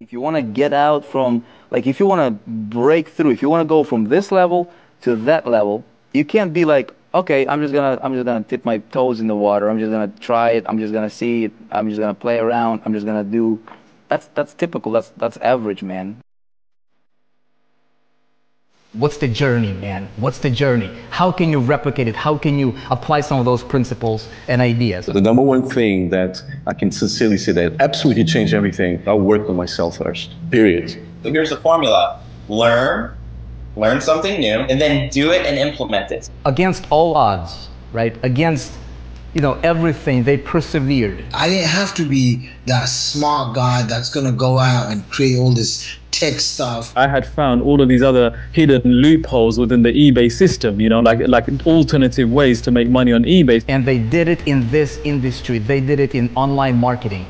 If you want to get out from, like, if you want to break through, if you want to go from this level to that level, you can't be like, okay, I'm just gonna dip my toes in the water. I'm just gonna try it. I'm just gonna see it. I'm just gonna play around. I'm just gonna do. That's typical. That's average, man. What's the journey, man? What's the journey? How can you replicate it? How can you apply some of those principles and ideas? The number one thing that I can sincerely say that absolutely changed everything, I work on myself first. Period. So here's the formula. Learn something new, and then do it and implement it. Against all odds, right? Against, everything, they persevered. I didn't have to be that smart guy that's gonna go out and create all this tech stuff. I had found all of these other hidden loopholes within the eBay system, like alternative ways to make money on eBay. And they did it in this industry. They did it in online marketing.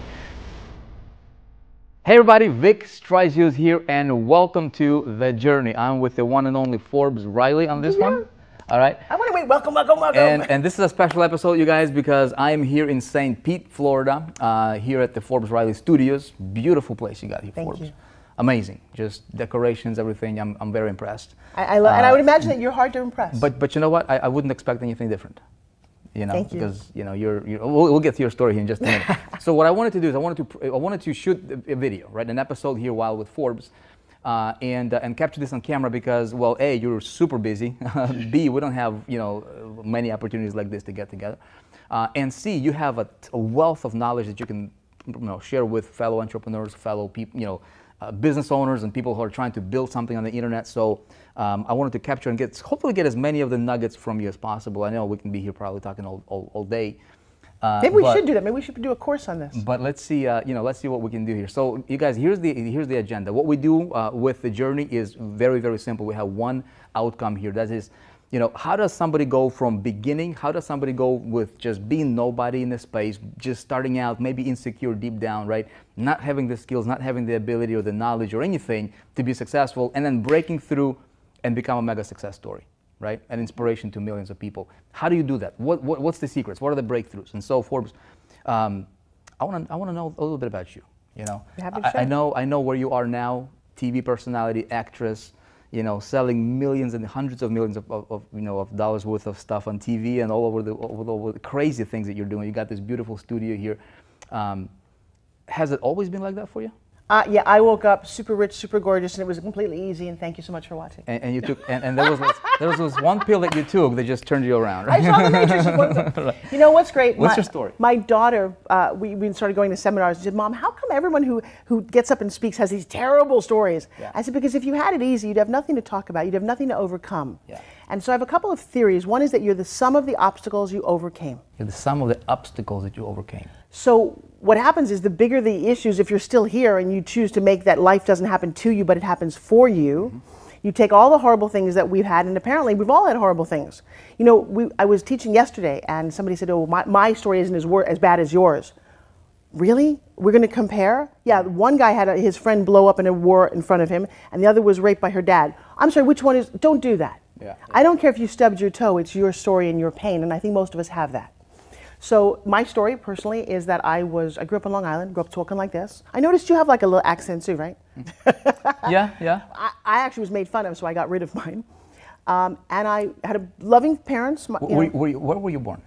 Hey everybody, Vic Strisius here, and welcome to The Journey. I'm with the one and only Forbes Riley on this one. All right. I want to wait. Welcome. And this is a special episode, you guys, because I am here in St. Pete, Florida, here at the Forbes Riley Studios. Beautiful place you got here, Thank Forbes. you. Amazing. Just decorations, everything. I'm very impressed. And I would imagine that you're hard to impress. But you know what? I wouldn't expect anything different. Thank you. Because we'll get to your story here in just a minute. So what I wanted to do is I wanted to shoot a video, right, an episode here while with Forbes, and capture this on camera because, well, A, you're super busy. B, we don't have many opportunities like this to get together, and C, you have a wealth of knowledge that you can share with fellow entrepreneurs, fellow people, business owners, and people who are trying to build something on the internet. So I wanted to capture and hopefully get as many of the nuggets from you as possible. I know we can be here probably talking all day. Maybe we should do that. Maybe we should do a course on this. But let's see, let's see what we can do here. So you guys, here's the agenda. What we do with the journey is very, very simple. We have one outcome here. That is, how does somebody go from beginning? How does somebody go with just being nobody in the space, just starting out, maybe insecure deep down, right? Not having the skills, not having the ability or the knowledge or anything to be successful, and then breaking through and become a mega success story, right? An inspiration to millions of people. How do you do that? What's the secrets? What are the breakthroughs? And so, Forbes, I want to know a little bit about you. Happy to share. I know where you are now. TV personality, actress. Selling millions and hundreds of millions of dollars worth of stuff on TV and all over the crazy things that you're doing. You got this beautiful studio here. Has it always been like that for you? Yeah, I woke up super rich, super gorgeous, and it was completely easy. And thank you so much for watching. And you took, and there was this one pill that you took that just turned you around, right? I saw the Matrix. Right. You know what's great? What's your story? My daughter, we started going to seminars. She said, "Mom, how come everyone who gets up and speaks has these terrible stories?" Yeah. I said, "Because if you had it easy, you'd have nothing to talk about. You'd have nothing to overcome." Yeah. And so I have a couple of theories. One is that you're the sum of the obstacles you overcame. You're the sum of the obstacles that you overcame. So what happens is the bigger the issues, if you're still here and you choose to make that life doesn't happen to you, but it happens for you, you take all the horrible things that we've had, and apparently we've all had horrible things. I was teaching yesterday, and somebody said, "Oh, my story isn't as bad as yours." Really? We're going to compare? Yeah, one guy had his friend blow up in a war in front of him, and the other was raped by her dad. I'm sorry, which one is? Don't do that. Yeah. I don't care if you stubbed your toe. It's your story and your pain, and I think most of us have that. So my story, personally, is that I grew up on Long Island, grew up talking like this. I noticed you have like a little accent too, right? Yeah. I actually was made fun of, so I got rid of mine. And I had loving parents. Where were you born?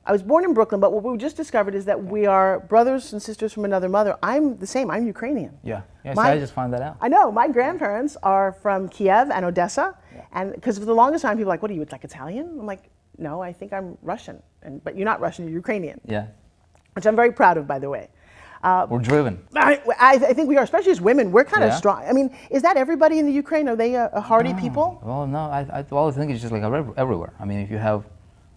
I was born in Brooklyn, but what we just discovered is that we are brothers and sisters from another mother. I'm the same. I'm Ukrainian. Yeah. So I just found that out. I know. My grandparents are from Kiev and Odessa. Yeah. And because for the longest time, people were like, "What are you, like Italian?" I'm like, "No, I think I'm Russian." But you're not Russian, you're Ukrainian. Yeah. Which I'm very proud of, by the way. We're driven. I think we are, especially as women. We're kind of strong. I mean, is that everybody in the Ukraine? Are they a hardy people? Well, no. I think it's just like everywhere. I mean, if you have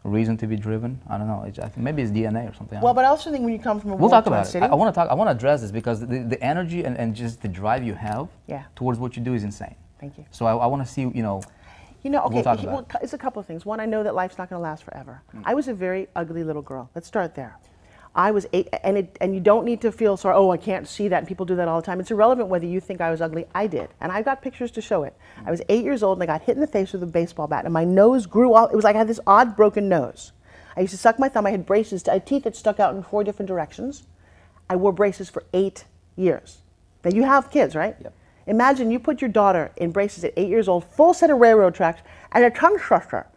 a reason to be driven, I don't know. I think maybe it's DNA or something. Well, but I also think when you come from a we'll talk about city, it. I want to address this because the energy and just the drive you have towards what you do is insane. Thank you. So I want to see, okay, it's a couple of things. One, I know that life's not going to last forever. I was a very ugly little girl. Let's start there. I was 8, and you don't need to feel sorry, "Oh, I can't see that," and people do that all the time. It's irrelevant whether you think I was ugly. I did, and I've got pictures to show it. I was 8 years old, and I got hit in the face with a baseball bat, and my nose grew out. It was like I had this odd broken nose. I used to suck my thumb. I had braces. I had teeth that stuck out in 4 different directions. I wore braces for 8 years. Now you have kids, right? Yep. Imagine you put your daughter in braces at 8 years old, full set of railroad tracks, and a tongue twister.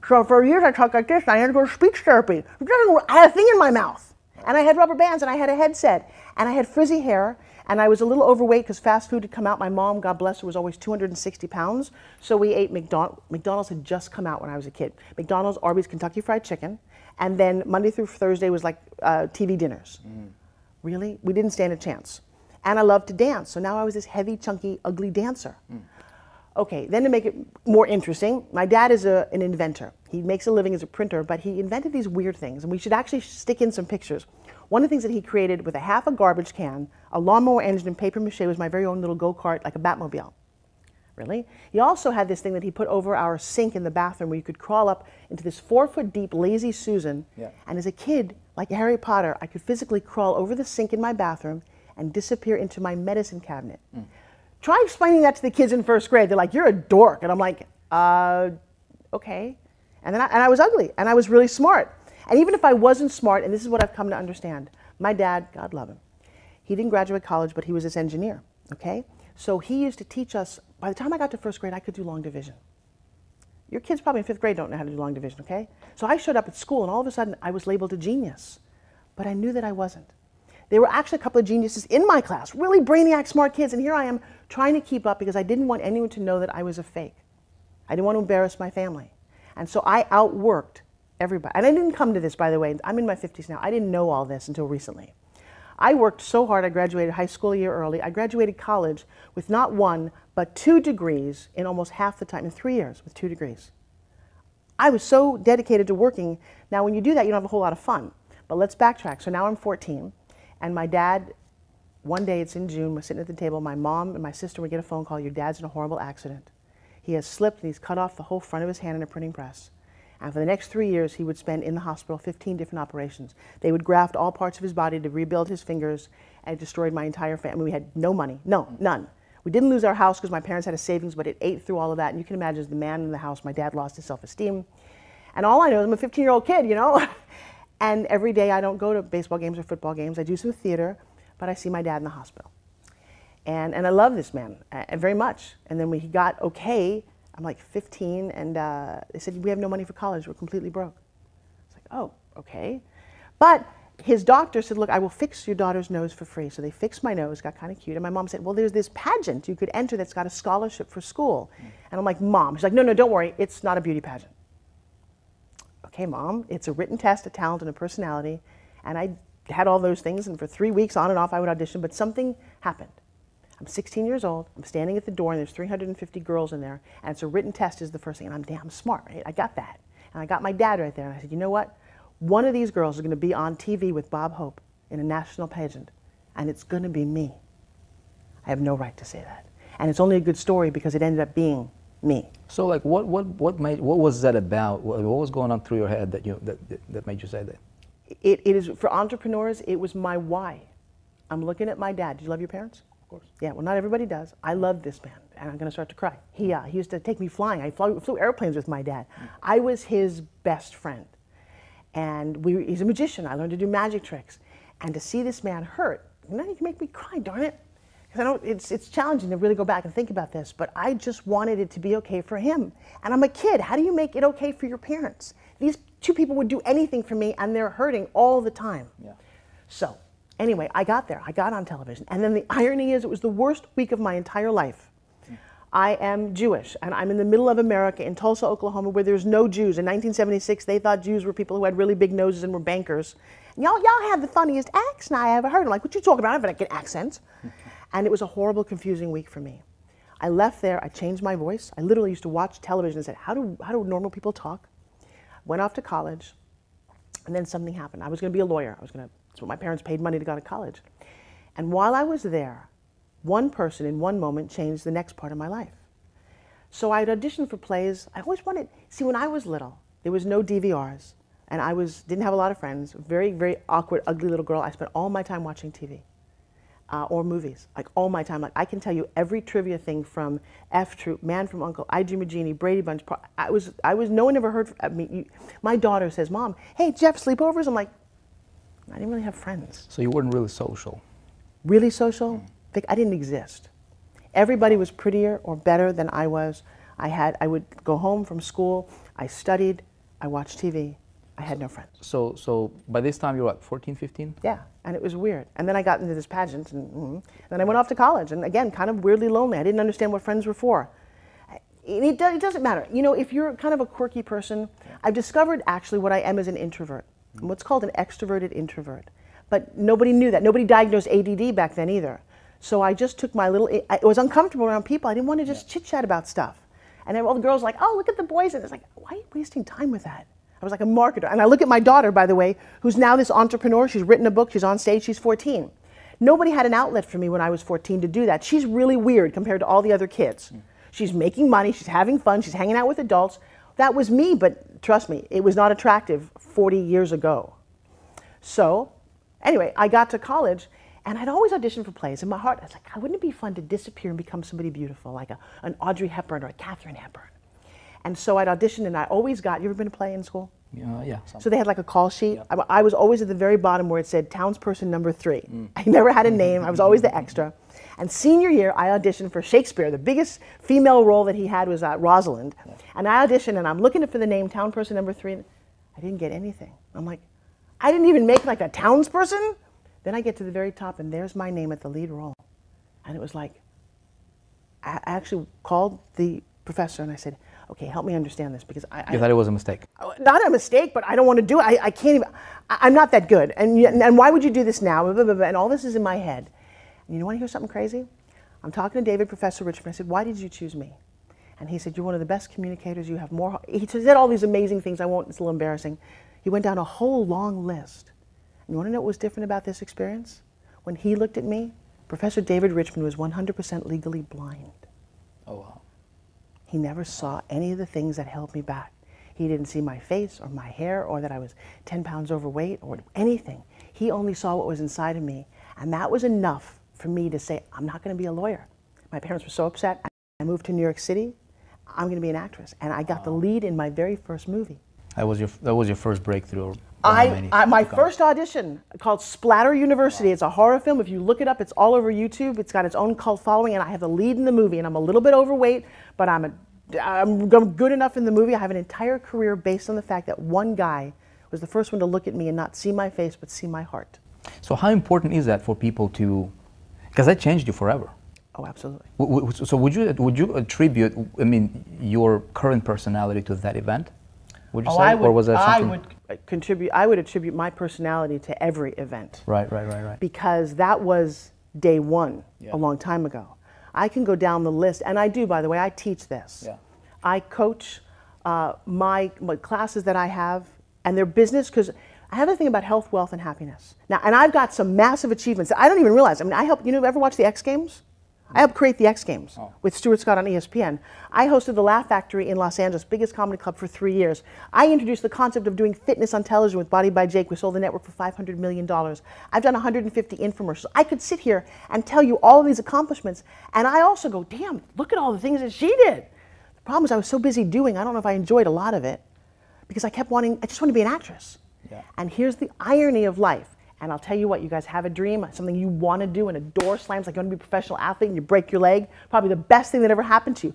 So for years I talked like this, and I had to go to speech therapy. I had a thing in my mouth, and I had rubber bands, and I had a headset, and I had frizzy hair, and I was a little overweight because fast food had come out. My mom, God bless her, was always 260 pounds, so we ate McDonald's. McDonald's had just come out when I was a kid. McDonald's, Arby's, Kentucky Fried Chicken, and then Monday through Thursday was like TV dinners. Really? We didn't stand a chance. And I loved to dance, so now I was this heavy, chunky, ugly dancer. Okay, then to make it more interesting, my dad is an inventor. He makes a living as a printer, but he invented these weird things, and we should actually stick in some pictures. One of the things that he created with a half a garbage can, a lawnmower engine, and paper mache was my very own little go-kart, like a Batmobile. Really? He also had this thing that he put over our sink in the bathroom where you could crawl up into this 4-foot deep lazy Susan. Yeah. And as a kid, like Harry Potter, I could physically crawl over the sink in my bathroom and disappear into my medicine cabinet. Try explaining that to the kids in first grade. They're like, "You're a dork." And I'm like, okay. And then I was ugly, and I was really smart. And even if I wasn't smart, and this is what I've come to understand, my dad, God love him, he didn't graduate college, but he was this engineer, okay? So he used to teach us, by the time I got to first grade, I could do long division. Your kids probably in 5th grade don't know how to do long division, okay? So I showed up at school, and all of a sudden, I was labeled a genius. But I knew that I wasn't. There were actually a couple of geniuses in my class, really brainiac, smart kids, and here I am trying to keep up because I didn't want anyone to know that I was a fake. I didn't want to embarrass my family. And so I outworked everybody. And I didn't come to this, by the way. I'm in my 50s now. I didn't know all this until recently. I worked so hard. I graduated high school a year early. I graduated college with not 1, but 2 degrees in almost half the time, in 3 years with 2 degrees. I was so dedicated to working. Now, when you do that, you don't have a whole lot of fun. But let's backtrack. So now I'm 14. And my dad, one day, it's in June, we're sitting at the table, my mom and my sister would get a phone call, "Your dad's in a horrible accident. He has slipped and he's cut off the whole front of his hand in a printing press." And for the next 3 years, he would spend in the hospital 15 different operations. They would graft all parts of his body to rebuild his fingers, and it destroyed my entire family. We had no money, none. We didn't lose our house because my parents had a savings, but it ate through all of that. And you can imagine, as the man in the house, my dad lost his self-esteem. And all I know is I'm a 15-year-old kid, you know? And every day I don't go to baseball games or football games. I do some theater, but I see my dad in the hospital. And I love this man very much. And then when he got okay, I'm like 15, and they said, "We have no money for college. We're completely broke." It's like, oh, okay. But his doctor said, "Look, I will fix your daughter's nose for free." So they fixed my nose, got kind of cute. And my mom said, "Well, there's this pageant you could enter that's got a scholarship for school." And I'm like, "Mom." She's like, "No, don't worry. It's not a beauty pageant." Okay, Mom, it's a written test, a talent, and a personality. And I had all those things, and for 3 weeks on and off I would audition, but something happened. I'm 16 years old, I'm standing at the door, and there's 350 girls in there, and it's a written test is the first thing, and I'm damn smart, right? I got that. And I got my dad right there, and I said, "You know what? One of these girls is gonna be on TV with Bob Hope in a national pageant, and it's gonna be me." I have no right to say that. And it's only a good story because it ended up being me. So, like, what was that about? What was going on through your head that made you say that? It is, for entrepreneurs, it was my why. I'm looking at my dad. Did you love your parents? Of course. Yeah, well, not everybody does. I love this man, and I'm going to start to cry. He used to take me flying. I flew airplanes with my dad. I was his best friend. And he's a magician. I learned to do magic tricks. And to see this man hurt, you can make me cry, darn it. Because I know it's challenging to really go back and think about this, but I just wanted it to be okay for him. And I'm a kid. How do you make it okay for your parents? These 2 people would do anything for me, and they're hurting all the time. Yeah. So anyway, I got there. I got on television. And then the irony is, it was the worst week of my entire life. I am Jewish, and I'm in the middle of America in Tulsa, Oklahoma, where there's no Jews. In 1976, they thought Jews were people who had really big noses and were bankers. And y'all had the funniest accent I ever heard. I'm like, "What you talking about? I have an accent." And it was a horrible, confusing week for me. I left there, I changed my voice. I literally used to watch television and said, how do normal people talk? Went off to college, and then something happened. I was gonna be a lawyer. That's what my parents paid money to go to college. And while I was there, one person in one moment changed the next part of my life. So I'd auditioned for plays. I always wanted, see, when I was little, there was no DVRs, and I didn't have a lot of friends, very, very awkward, ugly little girl. I spent all my time watching TV. Or movies, like all my time. Like I can tell you every trivia thing from F Troop, Man from U.N.C.L.E., I Dream of Jeannie, Brady Bunch. No one ever heard of me. My daughter says, "Mom, hey, Jeff, sleepovers?" I'm like, I didn't really have friends. So you weren't really social? Really social? I didn't exist. Everybody was prettier or better than I was. I would go home from school, I studied, I watched TV. I had no friends. So by this time you're what, 14, 15? Yeah, and it was weird. And then I got into this pageant, and then I went off to college, and again, kind of weirdly lonely. I didn't understand what friends were for. It doesn't matter. You know, if you're kind of a quirky person, I've discovered actually what I am as an introvert. I'm what's called an extroverted introvert. But nobody knew that. Nobody diagnosed ADD back then either. So I just took my little, it was uncomfortable around people. I didn't want to just chit chat about stuff. And then all the girls were like, oh, look at the boys. And it's like, why are you wasting time with that? I was like a marketer. And I look at my daughter, by the way, who's now this entrepreneur. She's written a book. She's on stage. She's 14. Nobody had an outlet for me when I was 14 to do that. She's really weird compared to all the other kids. She's making money. She's having fun. She's hanging out with adults. That was me, but trust me, it was not attractive 40 years ago. So anyway, I got to college, and I'd always auditioned for plays. In my heart, I was like, wouldn't it be fun to disappear and become somebody beautiful, like an Audrey Hepburn or a Katharine Hepburn? And so I'd audition, and I always got, you ever been to play in school? Yeah. So they had like a call sheet. I was always at the very bottom where it said townsperson number 3. I never had a name. I was always the extra. And senior year, I auditioned for Shakespeare. The biggest female role that he had was Rosalind. And I auditioned, and I'm looking for the name townsperson number 3. And I didn't get anything. I'm like, I didn't even make like a townsperson? Then I get to the very top, and there's my name at the lead role. And it was like, I actually called the professor, and I said, okay, help me understand this, because You thought it was a mistake? Not a mistake, but I don't want to do it. I can't even, I'm not that good. And why would you do this now? Blah, blah, blah, and all this is in my head. And you want to hear something crazy? I'm talking to David, Professor Richmond. I said, why did you choose me? And he said, you're one of the best communicators. You have more. He said all these amazing things. It's a little embarrassing. He went down a whole long list. And you want to know what was different about this experience? When he looked at me, Professor David Richmond was 100% legally blind. Oh, wow. He never saw any of the things that held me back. He didn't see my face or my hair or that I was 10 pounds overweight or anything. He only saw what was inside of me. And that was enough for me to say, I'm not going to be a lawyer. My parents were so upset. I moved to New York City. I'm going to be an actress. And I got the lead in my very first movie. That was your first breakthrough. My first audition, called Splatter University. It's a horror film. If you look it up, it's all over YouTube. It's got its own cult following, and I have the lead in the movie. And I'm a little bit overweight, but I'm good enough in the movie. I have an entire career based on the fact that one guy was the first one to look at me and not see my face, but see my heart. So how important is that for people to, because that changed you forever? Oh, absolutely. So would you attribute, I mean, your current personality to that event? Would you say, or was that something? I would attribute my personality to every event. Right. Because that was day one, a long time ago. I can go down the list, and I do, by the way, I teach this. Yeah. I coach my classes that I have, and they're business, because I have a thing about health, wealth, and happiness. Now, and I've got some massive achievements that I don't even realize. I mean, I help, ever watch the X Games? I helped create the X Games with Stuart Scott on ESPN. I hosted the Laugh Factory in Los Angeles, biggest comedy club, for 3 years. I introduced the concept of doing fitness on television with Body by Jake. We sold the network for $500 million. I've done 150 infomercials. I could sit here and tell you all of these accomplishments, and I also go, damn, look at all the things that she did. The problem is I was so busy doing, I don't know if I enjoyed a lot of it, because I just wanted to be an actress. Yeah. And here's the irony of life. And I'll tell you what, you guys have a dream, something you want to do, and a door slams, like you want to be a professional athlete and you break your leg, probably the best thing that ever happened to you.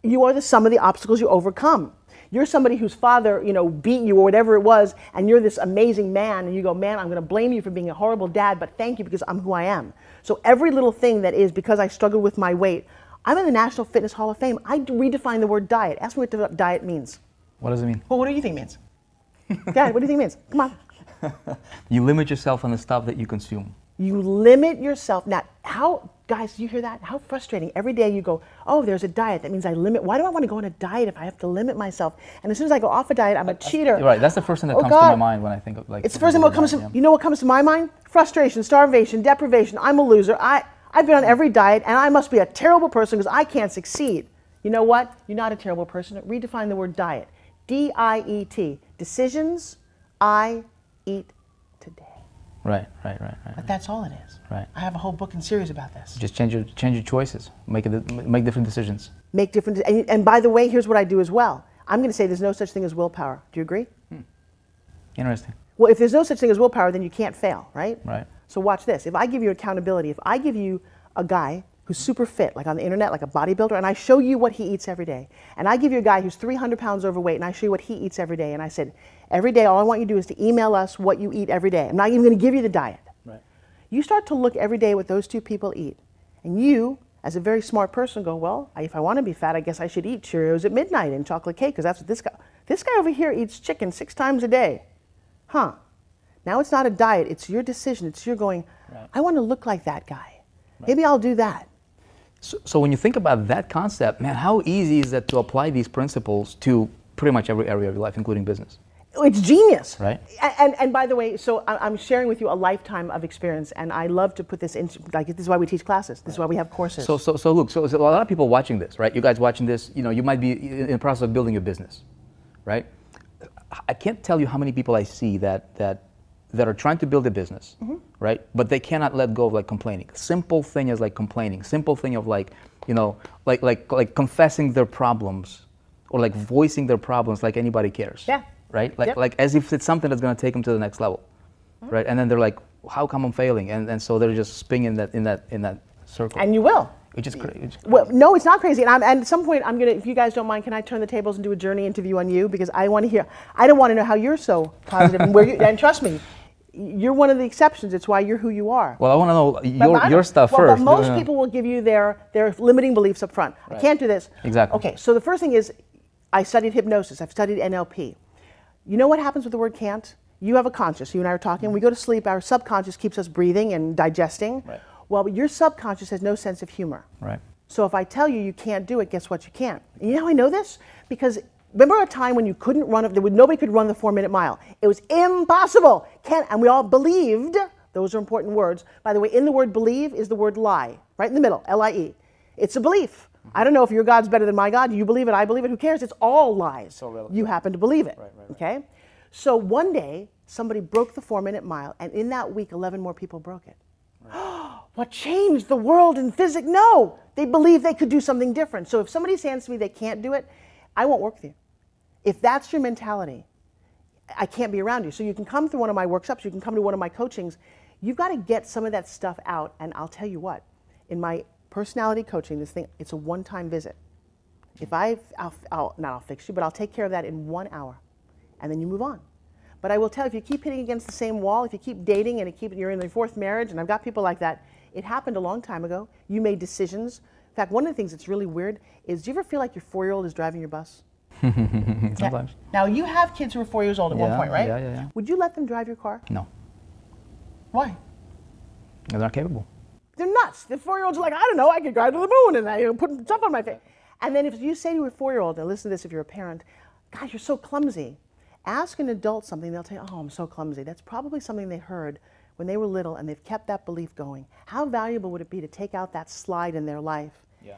You are the sum of the obstacles you overcome. You're somebody whose father, beat you or whatever it was, and you're this amazing man, and you go, man, I'm going to blame you for being a horrible dad, but thank you because I'm who I am. So every little thing that is because I struggled with my weight, I'm in the National Fitness Hall of Fame. I redefine the word diet. Ask me what diet means. What does it mean? Well, what do you think it means? Dad, what do you think it means? Come on. You limit yourself on the stuff that you consume. You limit yourself. Now, guys, do you hear that? How frustrating. Every day you go, oh, there's a diet. That means I limit. Why do I want to go on a diet if I have to limit myself? And as soon as I go off a diet, I'm a cheater. Right, that's the first thing that comes to my mind when I think of It's the first thing that comes to, you know what comes to my mind? Frustration, starvation, deprivation. I'm a loser. I've been on every diet, and I must be a terrible person because I can't succeed. You know what? You're not a terrible person. Redefine the word diet. D-I-E-T. Decisions I eat today. Right. But that's all it is. Right. I have a whole book and series about this. Just change your choices. Make different decisions. Make different. And by the way, here's what I do as well. I'm going to say there's no such thing as willpower. Do you agree? Interesting. Well, if there's no such thing as willpower, then you can't fail, right? Right. So watch this. If I give you accountability, if I give you a guy who's super fit, like on the internet, like a bodybuilder, and I show you what he eats every day. And I give you a guy who's 300 pounds overweight, and I show you what he eats every day. And I said, every day, all I want you to do is to email us what you eat every day. I'm not even going to give you the diet. Right. You start to look every day what those two people eat. And you, as a very smart person, go, well, if I want to be fat, I guess I should eat Cheerios at midnight and chocolate cake, because that's what this guy over here eats chicken 6 times a day. Huh. Now it's not a diet, it's your decision. It's your going, I want to look like that guy. Maybe I'll do that. So when you think about that concept, man, how easy is it to apply these principles to pretty much every area of your life, including business? It's genius. Right. And by the way, so I'm sharing with you a lifetime of experience, and I love to put this in, like, this is why we teach classes. This is why we have courses. So look, so a lot of people watching this, right? You guys watching this, you know, you might be in the process of building your business, right? I can't tell you how many people I see that are trying to build a business, right? But they cannot let go of like complaining. Simple thing is like complaining. Simple thing of like, you know, like confessing their problems, or like voicing their problems like anybody cares. Yeah. Right? Like as if it's something that's going to take them to the next level, right? And then they're like, how come I'm failing? And so they're just spinning in that circle. And you will. Which is crazy. Well, no, it's not crazy. And at some point, I'm gonna, if you guys don't mind, can I turn the tables and do a journey interview on you? Because I want to hear. I don't want to know how you're so positive and where you. And trust me, you're one of the exceptions. It's why you're who you are. Well, I want to know your stuff first. But most people will give you their limiting beliefs up front. Right. I can't do this. Exactly. Okay, so the first thing is, I studied hypnosis. I've studied NLP. You know what happens with the word can't? You have a conscious. You and I are talking. We go to sleep. Our subconscious keeps us breathing and digesting. Right. Well, your subconscious has no sense of humor. Right. So if I tell you you can't do it, guess what? You can't. And you know how I know this? Because remember a time when you couldn't run, nobody could run the 4-minute mile. It was impossible. And we all believed. Those are important words. By the way, in the word believe is the word lie, right in the middle, L-I-E. It's a belief. I don't know if your God's better than my God. You believe it, I believe it. Who cares? It's all lies. So relative. You happen to believe it. Right. Okay? So one day, somebody broke the 4-minute mile, and in that week, 11 more people broke it. Right. What changed the world in physics? No, they believed they could do something different. So if somebody says to me they can't do it, I won't work with you. If that's your mentality, I can't be around you. So you can come through one of my workshops, you can come to one of my coachings. You've got to get some of that stuff out, and I'll tell you what, in my personality coaching, this thing, it's a one-time visit. If I'll fix you, but I'll take care of that in 1 hour, and then you move on. But I will tell you, if you keep hitting against the same wall, if you keep dating and you're in your 4th marriage, and I've got people like that, it happened a long time ago. You made decisions. In fact, one of the things that's really weird is, do you ever feel like your 4-year-old is driving your bus? Sometimes. Now, you have kids who are 4 years old at one point, right? Yeah. Would you let them drive your car? No. Why? They're not capable. They're nuts. The 4-year-olds are like, I don't know, I could drive to the moon and I put stuff on my face. And then if you say to a 4-year-old, and listen to this if you're a parent, God, you're so clumsy. Ask an adult something, they'll tell you, oh, I'm so clumsy. That's probably something they heard when they were little, and they've kept that belief going. How valuable would it be to take out that slide in their life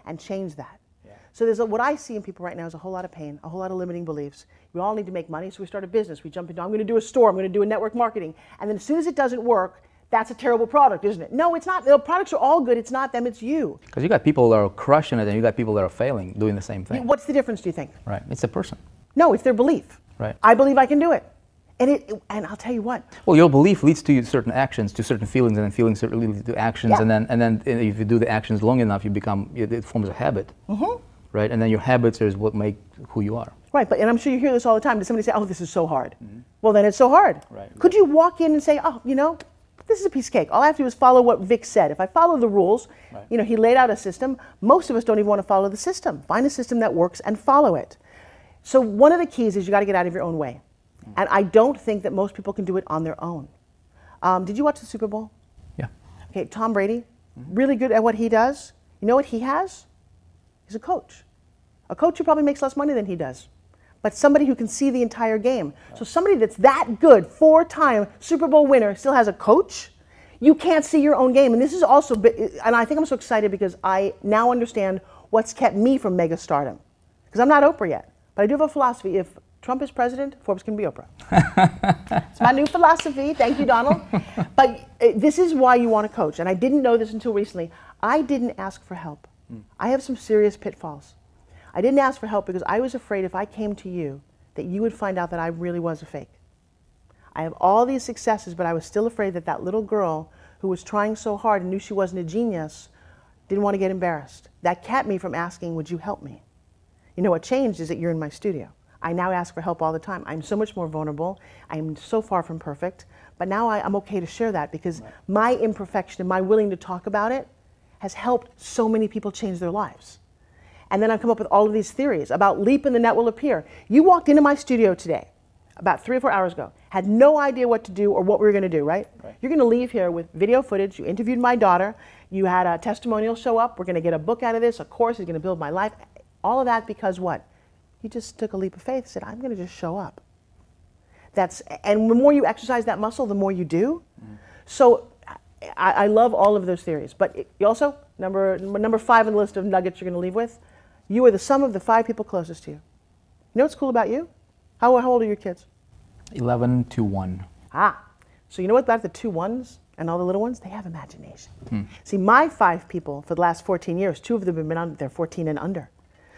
and change that? Yeah. So what I see in people right now is a whole lot of pain, a whole lot of limiting beliefs. We all need to make money, so we start a business. We jump into, I'm going to do a store, I'm going to do a network marketing. And then as soon as it doesn't work, that's a terrible product, isn't it? No, it's not. The products are all good. It's not them, it's you. Because you got people that are crushing it, and you got people that are failing, doing the same thing. What's the difference, do you think? Right. It's a person. No, it's their belief. Right. I believe I can do it. And I'll tell you what. Well, your belief leads to certain actions, to certain feelings, and then feelings lead to actions, and then if you do the actions long enough, it forms a habit, right? And then your habits is what make who you are. Right, and I'm sure you hear this all the time. Does somebody say, "Oh, this is so hard"? Well, then it's so hard. Right. Could you walk in and say, "Oh, you know, this is a piece of cake. All I have to do is follow what Vic said. If I follow the rules, you know, he laid out a system. Most of us don't even want to follow the system. Find a system that works and follow it." So one of the keys is you got to get out of your own way. And I don't think that most people can do it on their own. Did you watch the Super Bowl? Yeah. Okay, Tom Brady, really good at what he does. You know what he has? He's a coach. A coach who probably makes less money than he does. But somebody who can see the entire game. So somebody that's that good, 4-time Super Bowl winner, still has a coach. You can't see your own game. And this is also, and I think I'm so excited because I now understand what's kept me from mega stardom. Because I'm not Oprah yet. But I do have a philosophy. If Trump is president, Forbes can be Oprah. It's my new philosophy. Thank you, Donald. But this is why you want to coach. And I didn't know this until recently. I didn't ask for help. I have some serious pitfalls. I didn't ask for help because I was afraid if I came to you that you would find out that I really was a fake. I have all these successes, but I was still afraid that that little girl who was trying so hard and knew she wasn't a genius, Didn't want to get embarrassed. That kept me from asking, would you help me? You know what changed is that you're in my studio. I now ask for help all the time. I'm so much more vulnerable. I'm so far from perfect. But now I'm okay to share that because my imperfection and my willing to talk about it has helped so many people change their lives. And then I've come up with all of these theories about leap and the net will appear. You walked into my studio today, about 3 or 4 hours ago, had no idea what to do or what we were going to do, right? You're going to leave here with video footage. You interviewed my daughter. You had a testimonial show up. We're going to get a book out of this. A course is going to build my life. All of that because what? You just took a leap of faith, said, I'm going to just show up. And the more you exercise that muscle, the more you do. So I love all of those theories. But you also, number 5 on the list of nuggets you're going to leave with, you are the sum of the 5 people closest to you. You know what's cool about you? How old are your kids? 11 to 1. So you know what about the 2 ones and all the little ones? They have imagination. See, my 5 people for the last 14 years, 2 of them have been on, they're 14 and under.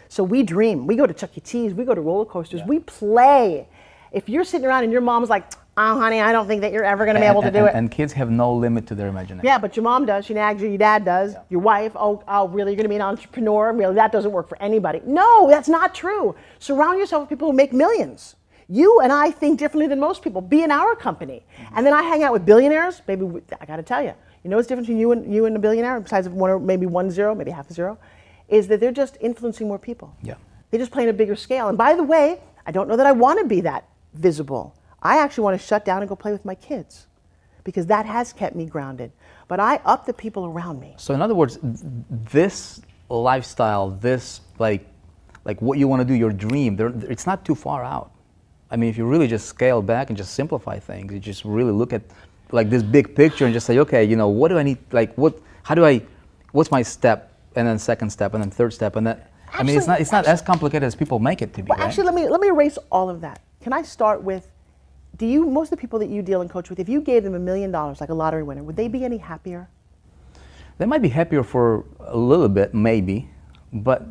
So we dream. We go to Chuck E. Cheese. We go to roller coasters. We play. If you're sitting around and your mom's like, oh, honey, I don't think that you're ever going to be able to do it. And kids have no limit to their imagination. Yeah, but your mom does. She nags you. Your dad does. Your wife, oh, really, you're going to be an entrepreneur? Really, that doesn't work for anybody. No, that's not true. Surround yourself with people who make millions. You and I think differently than most people. Be in our company. And then I hang out with billionaires. Baby, I got to tell you. You know what's different between you and a billionaire, besides one or maybe 1 0, maybe half a zero, is that they're just influencing more people. Yeah. They just play in a bigger scale. And by the way, I don't know that I want to be that visible. I actually want to shut down and go play with my kids because that has kept me grounded. But I up the people around me. So in other words, this lifestyle, this like what you want to do, your dream, it's not too far out. I mean, if you really just scale back and just simplify things, you just really look at like this big picture and just say, okay, you know, what do I need? Like, what's my step? And then second step, and then third step, and then I mean, it's not as complicated as people make it to be. Well, right? actually, let me erase all of that. Can I start with? Most of the people that you deal and coach with, if you gave them $1 million, like a lottery winner, would they be any happier? They might be happier for a little bit, maybe, but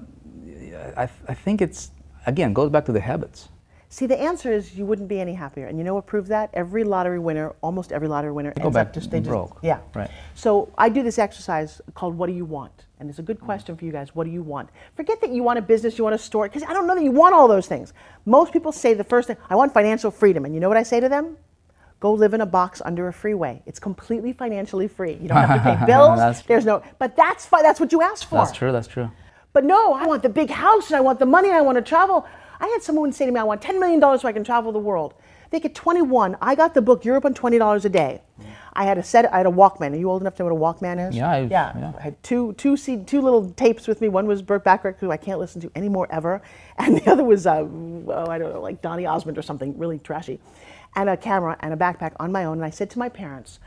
I think it's again goes back to the habits. See, the answer is you wouldn't be any happier. And you know what proves that? Every lottery winner, almost every lottery winner, ends up just broke. Yeah. Right. So I do this exercise called What Do You Want? And it's a good question for you guys. What do you want? Forget that you want a business, you want a store, because I don't know that you want all those things. Most people say the first thing, I want financial freedom. And you know what I say to them? Go live in a box under a freeway. It's completely financially free. You don't have to pay bills. There's no, but that's what you asked for. That's true, that's true. But no, I want the big house and I want the money and I want to travel. I had someone say to me, I want $10 million so I can travel the world. I think at 21, I got the book Europe on $20 a day. I had a Walkman. Are you old enough to know what a Walkman is? Yeah, I had two little tapes with me. One was Burt Bacharach, who I can't listen to anymore ever. And the other was, I don't know, like Donny Osmond or something really trashy. And a camera and a backpack on my own. And I said to my parents,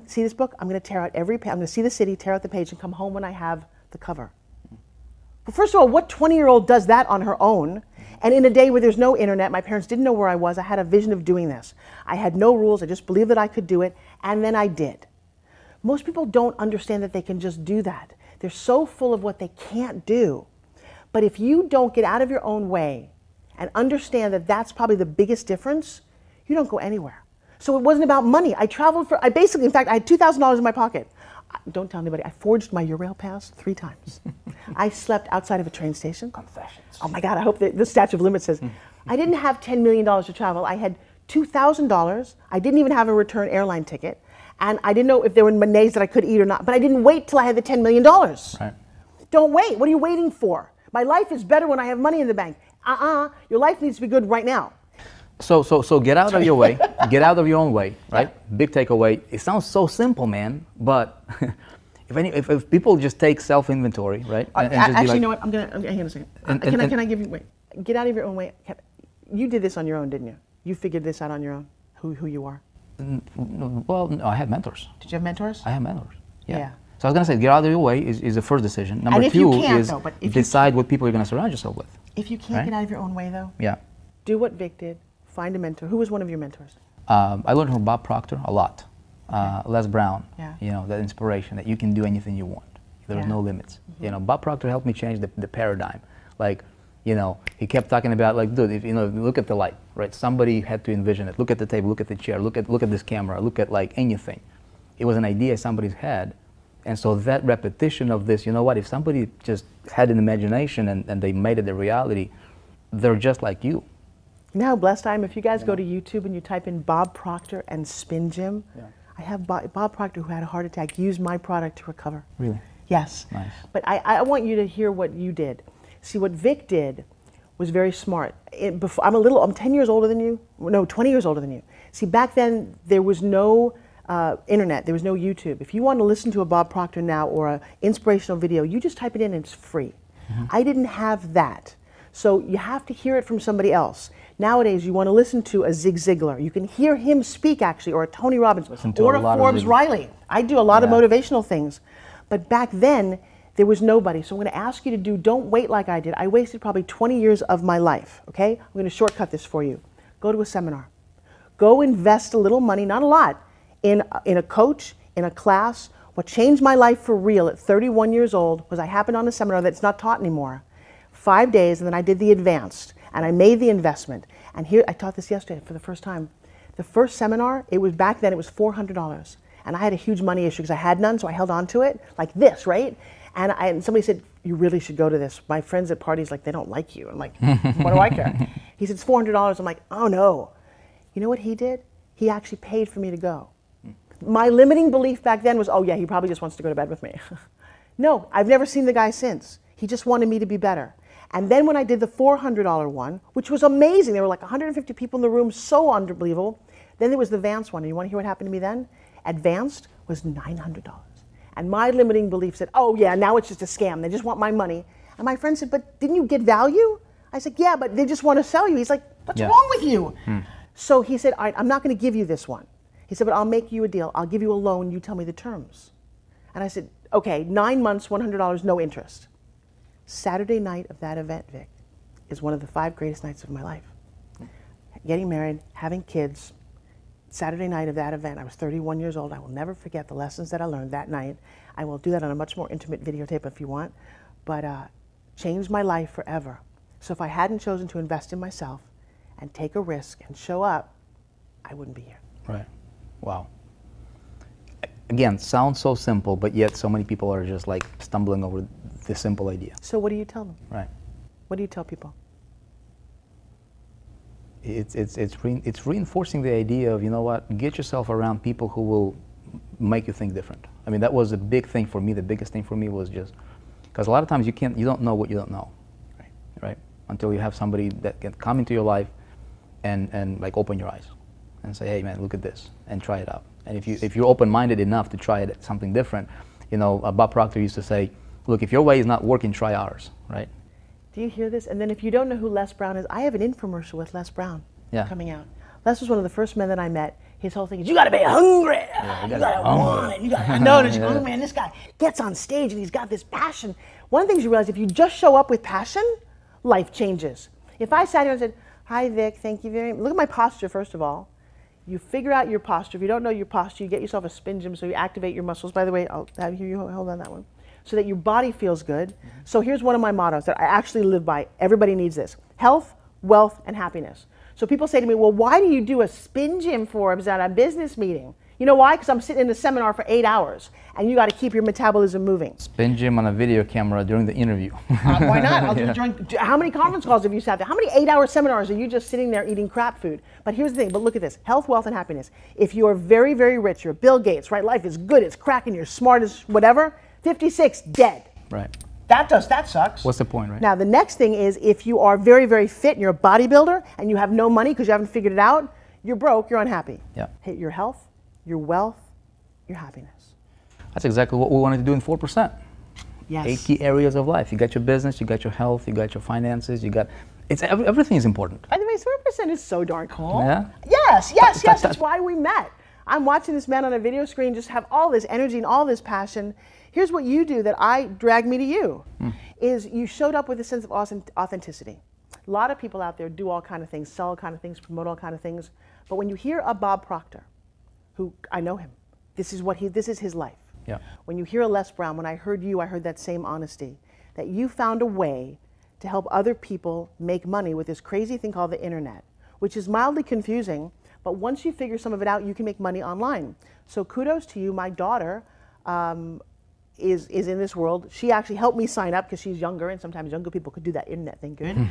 see this book? I'm going to tear out every page. I'm going to see the city, tear out the page, and come home when I have the cover. Well, first of all, what 20-year-old does that on her own? And in a day where there's no internet, my parents didn't know where I was, I had a vision of doing this. I had no rules, I just believed that I could do it, and then I did. Most people don't understand that they can just do that. They're so full of what they can't do. But if you don't get out of your own way and understand that that's probably the biggest difference, you don't go anywhere. So it wasn't about money. I traveled in fact, I had $2,000 in my pocket. Don't tell anybody, I forged my Eurail pass 3 times. I slept outside of a train station. Confessions. Oh my God, I hope the statute of limits says. I didn't have $10 million to travel. I had $2,000. I didn't even have a return airline ticket. And I didn't know if there were mayonnaise that I could eat or not. But I didn't wait till I had the $10 million. Right. Don't wait. What are you waiting for? My life is better when I have money in the bank. Your life needs to be good right now. So get out of your way. Get out of your own way, right? Yeah. Big takeaway. It sounds so simple, man, but if people just take self-inventory, right? And just actually, you know what? Hang on a second. Can I give you, wait. Get out of your own way. You did this on your own, didn't you? You figured this out on your own, who you are? Well, no, I had mentors. Did you have mentors? I have mentors, yeah. So I was going to say, get out of your way is the first decision. Number and 2 is decide what people you're going to surround yourself with. If you can't get out of your own way, though, do what Vic did. Find a mentor. Who was one of your mentors? I learned from Bob Proctor a lot. Les Brown, you know, that inspiration that you can do anything you want. There's no limits. Mm-hmm. You know, Bob Proctor helped me change the paradigm. Like, you know, he kept talking about, like, dude, if, you know, look at the light, right? Somebody had to envision it. Look at the table, look at the chair, look at this camera, look at like anything. It was an idea somebody's had, And so that repetition of this, you know what, if somebody just had an imagination and they made it a reality, they're just like you. You know how blessed I am? If you guys go to YouTube and you type in Bob Proctor and Spin Gym, I have Bob Proctor, who had a heart attack, used my product to recover. Really? Yes. Nice. But I want you to hear what you did. See, what Vic did was very smart. I'm 10 years older than you. No, 20 years older than you. See, back then, there was no internet. There was no YouTube. If you want to listen to a Bob Proctor now or an inspirational video, you just type it in and it's free. I didn't have that. So you have to hear it from somebody else. Nowadays, you want to listen to a Zig Ziglar. You can hear him speak, actually, or a Tony Robbins, or a Forbes Riley. I do a lot of motivational things. But back then, there was nobody. So I'm going to ask you to don't wait like I did. I wasted probably 20 years of my life, okay? I'm going to shortcut this for you. Go to a seminar. Go invest a little money, not a lot, in a coach, in a class. What changed my life for real at 31 years old was I happened on a seminar that's not taught anymore. 5 days, and then I did the advanced, and I made the investment. And here, I taught this yesterday for the first time. The first seminar, back then it was $400. And I had a huge money issue because I had none, so I held on to it, like this, right? And somebody said, you really should go to this. My friends at parties, like, they don't like you. I'm like, what do I care? He said, it's $400. I'm like, oh no. You know what he did? He actually paid for me to go. My limiting belief back then was, oh yeah, he probably just wants to go to bed with me. No, I've never seen the guy since. He just wanted me to be better. And then when I did the $400 one, which was amazing, there were like 150 people in the room, so unbelievable. Then there was the advanced one. And you want to hear what happened to me then? Advanced was $900. And my limiting belief said, oh yeah, now it's just a scam. They just want my money. And my friend said, but didn't you get value? I said, yeah, but they just want to sell you. He's like, what's wrong with you? So he said, all right, I'm not going to give you this one. He said, but I'll make you a deal. I'll give you a loan. You tell me the terms. And I said, okay, 9 months, $100, no interest. Saturday night of that event, Vic, is one of the 5 greatest nights of my life. Getting married, having kids. Saturday night of that event, I was 31 years old. I will never forget the lessons that I learned that night. I will do that on a much more intimate videotape if you want, but changed my life forever. So if I hadn't chosen to invest in myself and take a risk and show up, I wouldn't be here. Right. Wow. Again, sounds so simple, but yet so many people are just like stumbling over this simple idea. So what do you tell them? Right. What do you tell people? It's reinforcing the idea of, you know what, get yourself around people who will make you think different. I mean, that was a big thing for me. The biggest thing for me was just, because a lot of times you don't know what you don't know, right? Until you have somebody that can come into your life and like open your eyes and say, hey man, look at this, and try it out. And if you're open-minded enough to try it something different, you know, Bob Proctor used to say, look, if your way is not working, try ours, right? Do you hear this? And then if you don't know who Les Brown is, I have an infomercial with Les Brown coming out. Les was one of the first men that I met. His whole thing is, you gotta be hungry. You gotta want it. You gotta know that you're hungry. Man, this guy gets on stage and he's got this passion. One of the things you realize, if you just show up with passion, life changes. If I sat here and said, hi Vic, thank you very much. Look at my posture, first of all. You figure out your posture. If you don't know your posture, you get yourself a spin gym so you activate your muscles. By the way, I'll have you hold on that one. So that your body feels good. So here's one of my mottos that I actually live by. Everybody needs this. Health, wealth, and happiness. So people say to me, well, why do you do a spin gym, Forbes, at a business meeting? You know why? Because I'm sitting in a seminar for 8 hours, and you got to keep your metabolism moving. Spin gym on a video camera during the interview. Why not? I'll do it during, how many conference calls have you sat there? How many 8-hour seminars are you just sitting there eating crap food? But here's the thing, but look at this, health, wealth, and happiness. If you are very, very rich, you're Bill Gates, right? Life is good, it's cracking, you're smart as whatever, 56, dead. Right. That sucks. What's the point, right? Now, the next thing is, if you are very, very fit and you're a bodybuilder and you have no money because you haven't figured it out, you're broke, you're unhappy. Yeah. Hey, your health, your wealth, your happiness. That's exactly what we wanted to do in 4%. Yes. 8 key areas of life. You got your business, you got your health, you got your finances, you got, everything is important. By the way, 4% is so darn cool. Yeah? Yes, that's why we met. I'm watching this man on a video screen just have all this energy and all this passion. Here's what you do that dragged me to you, is you showed up with a sense of authenticity. A lot of people out there do all kind of things, sell all kind of things, promote all kind of things. But when you hear a Bob Proctor, who I know him, this is his life. Yeah. When you hear a Les Brown, when I heard you, I heard that same honesty, that you found a way to help other people make money with this crazy thing called the internet, which is mildly confusing, but once you figure some of it out, you can make money online. So kudos to you. My daughter is in this world. She actually helped me sign up because she's younger, and sometimes younger people could do that internet thing good.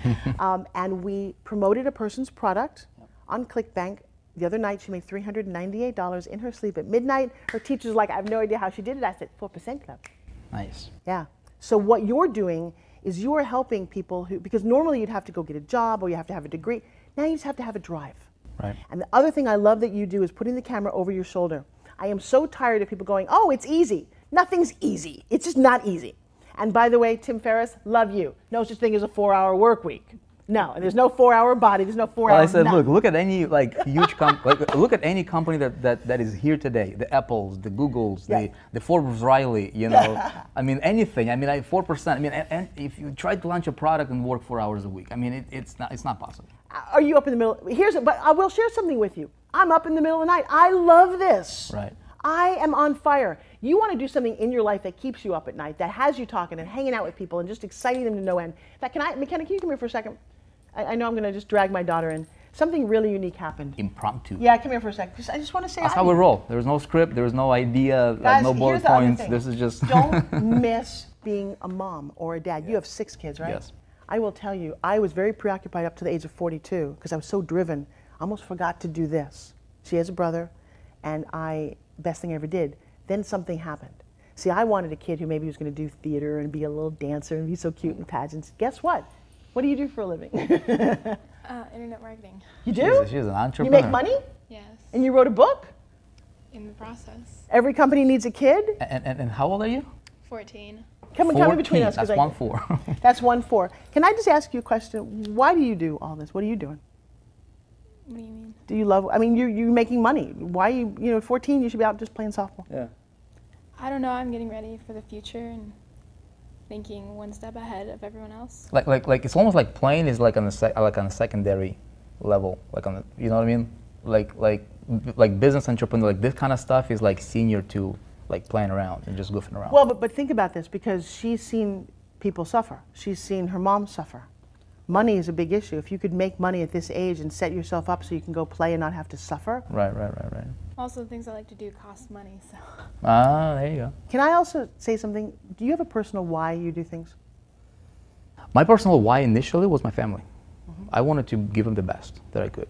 And we promoted a person's product on ClickBank. The other night, she made $398 in her sleep at midnight. Her teacher's like, I have no idea how she did it. I said, 4% club. Nice. Yeah. So what you're doing is you're helping people who, because normally you'd have to go get a job or you have to have a degree. Now you just have to have a drive. Right. And the other thing I love that you do is putting the camera over your shoulder. I am so tired of people going, oh, it's easy. Nothing's easy. It's just not easy. And by the way, Tim Ferriss, love you. No such thing as a 4-hour work week. No, there's no 4-hour body. There's no 4-hour. Well, I said, look at any like huge look at any company that is here today. The Apples, the Googles, the Forbes Riley. You know, I mean anything. I mean, 4%. I mean, and if you try to launch a product and work 4 hours a week, I mean, it's not possible. Are you up in the middle? But I will share something with you. I'm up in the middle of the night. I love this. Right. I am on fire. You want to do something in your life that keeps you up at night, that has you talking and hanging out with people and just exciting them to no end. In fact, McKenna, can you come here for a second? I know I'm going to just drag my daughter in. Something really unique happened. Impromptu. Yeah, come here for a second. I just want to say that's how we roll. There's no script. There's no idea. Guys, no bullet points. This is just. Don't miss being a mom or a dad. You have 6 kids, right? Yes. I will tell you, I was very preoccupied up to the age of 42 because I was so driven. I almost forgot to do this. She has a brother, and best thing I ever did. Then something happened. See, I wanted a kid who maybe was going to do theater and be a little dancer and be so cute in pageants. Guess what? What do you do for a living? Internet marketing. You do? She's an entrepreneur. You make money? Yes. And you wrote a book? In the process. Every company needs a kid? And how old are you? 14. Come in between us. That's 1-4. That's 1-4. Can I just ask you a question? Why do you do all this? What are you doing? What do you mean? Do you love? I mean, you're making money. Why you 14? You should be out just playing softball. Yeah. I don't know. I'm getting ready for the future and thinking one step ahead of everyone else. Like it's almost like playing is like on a secondary level, like on the, you know what I mean? Like business entrepreneur, like this kind of stuff is like senior to like playing around and just goofing around. Well, but think about this, because she's seen people suffer. She's seen her mom suffer. Money is a big issue. If you could make money at this age and set yourself up so you can go play and not have to suffer. Right. Also, the things I like to do cost money, so. Ah, there you go. Can I also say something? Do you have a personal why you do things? My personal why initially was my family. I wanted to give them the best that I could,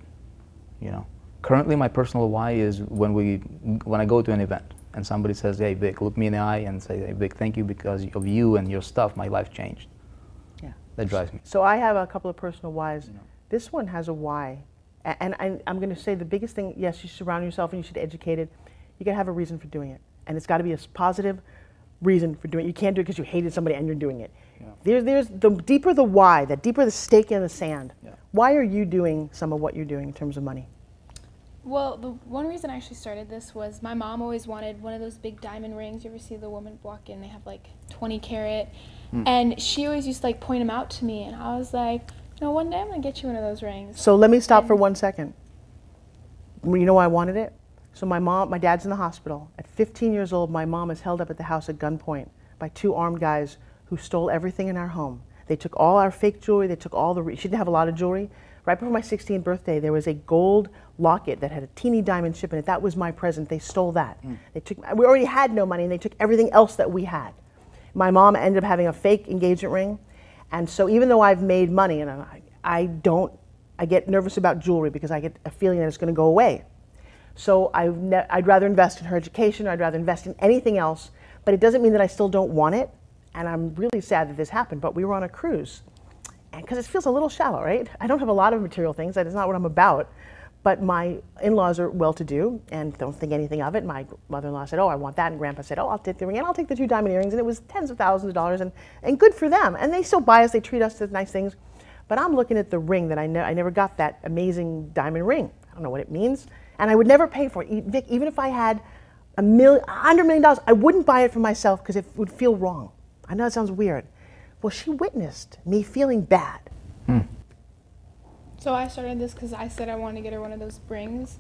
you know. Currently, my personal why is when I go to an event and somebody says, hey, Vic, look me in the eye and say, hey, Vic, thank you, because of you and your stuff, my life changed. Yeah. That drives me. So I have a couple of personal whys. You know. This one has a why. And I'm going to say the biggest thing, yes, you should surround yourself and you should educate it. You got to have a reason for doing it. And it's got to be a positive reason for doing it. You can't do it because you hated somebody and you're doing it. Yeah. There's the deeper the why, the deeper the stake in the sand. Yeah. Why are you doing some of what you're doing in terms of money? Well, the one reason I actually started this was my mom always wanted one of those big diamond rings. You ever see the woman walk in, they have like 20 carat. And she always used to like point them out to me. And I was like, no, one day I'm going to get you one of those rings. So let me stop for 1 second. You know why I wanted it? So my dad's in the hospital. At 15 years old, my mom is held up at the house at gunpoint by 2 armed guys who stole everything in our home. They took all our fake jewelry. They took all she didn't have a lot of jewelry. Right before my 16th birthday, there was a gold locket that had a teeny diamond chip in it. That was my present. They stole that. We already had no money, and they took everything else that we had. My mom ended up having a fake engagement ring. And so even though I've made money, and I get nervous about jewelry because I get a feeling that it's going to go away. So I'd rather invest in her education, or I'd rather invest in anything else, but it doesn't mean that I still don't want it. And I'm really sad that this happened, but we were on a cruise. And because it feels a little shallow, right? I don't have a lot of material things, that is not what I'm about. But my in-laws are well-to-do and don't think anything of it. My mother-in-law said, oh, I want that. And Grandpa said, oh, I'll take the ring and I'll take the 2 diamond earrings. And it was tens of thousands of dollars, and good for them. And they still buy us, they treat us to nice things. But I'm looking at the ring that I never got, that amazing diamond ring. I don't know what it means. And I would never pay for it. Vic, even if I had $100 million, I wouldn't buy it for myself because it would feel wrong. I know that sounds weird. Well, she witnessed me feeling bad. So I started this because I said I wanted to get her one of those rings.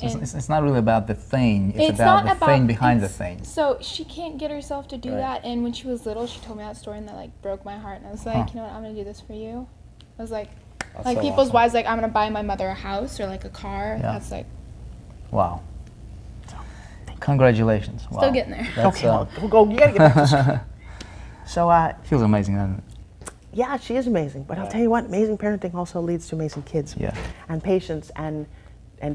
It's not really about the thing. It's about the thing behind the thing. So she can't get herself to do that. And when she was little, she told me that story, and that like broke my heart. And I was like, you know what? I'm gonna do this for you. I was like, so people's awesome. wives, like, I'm gonna buy my mother a house or like a car. Yeah. That's like, wow. Congratulations. Wow. Still getting there. That's, Okay, well, go. You gotta get back to school. So, feels amazing, doesn't it? yeah, she is amazing. But I'll tell you what, amazing parenting also leads to amazing kids. Yeah. And patience and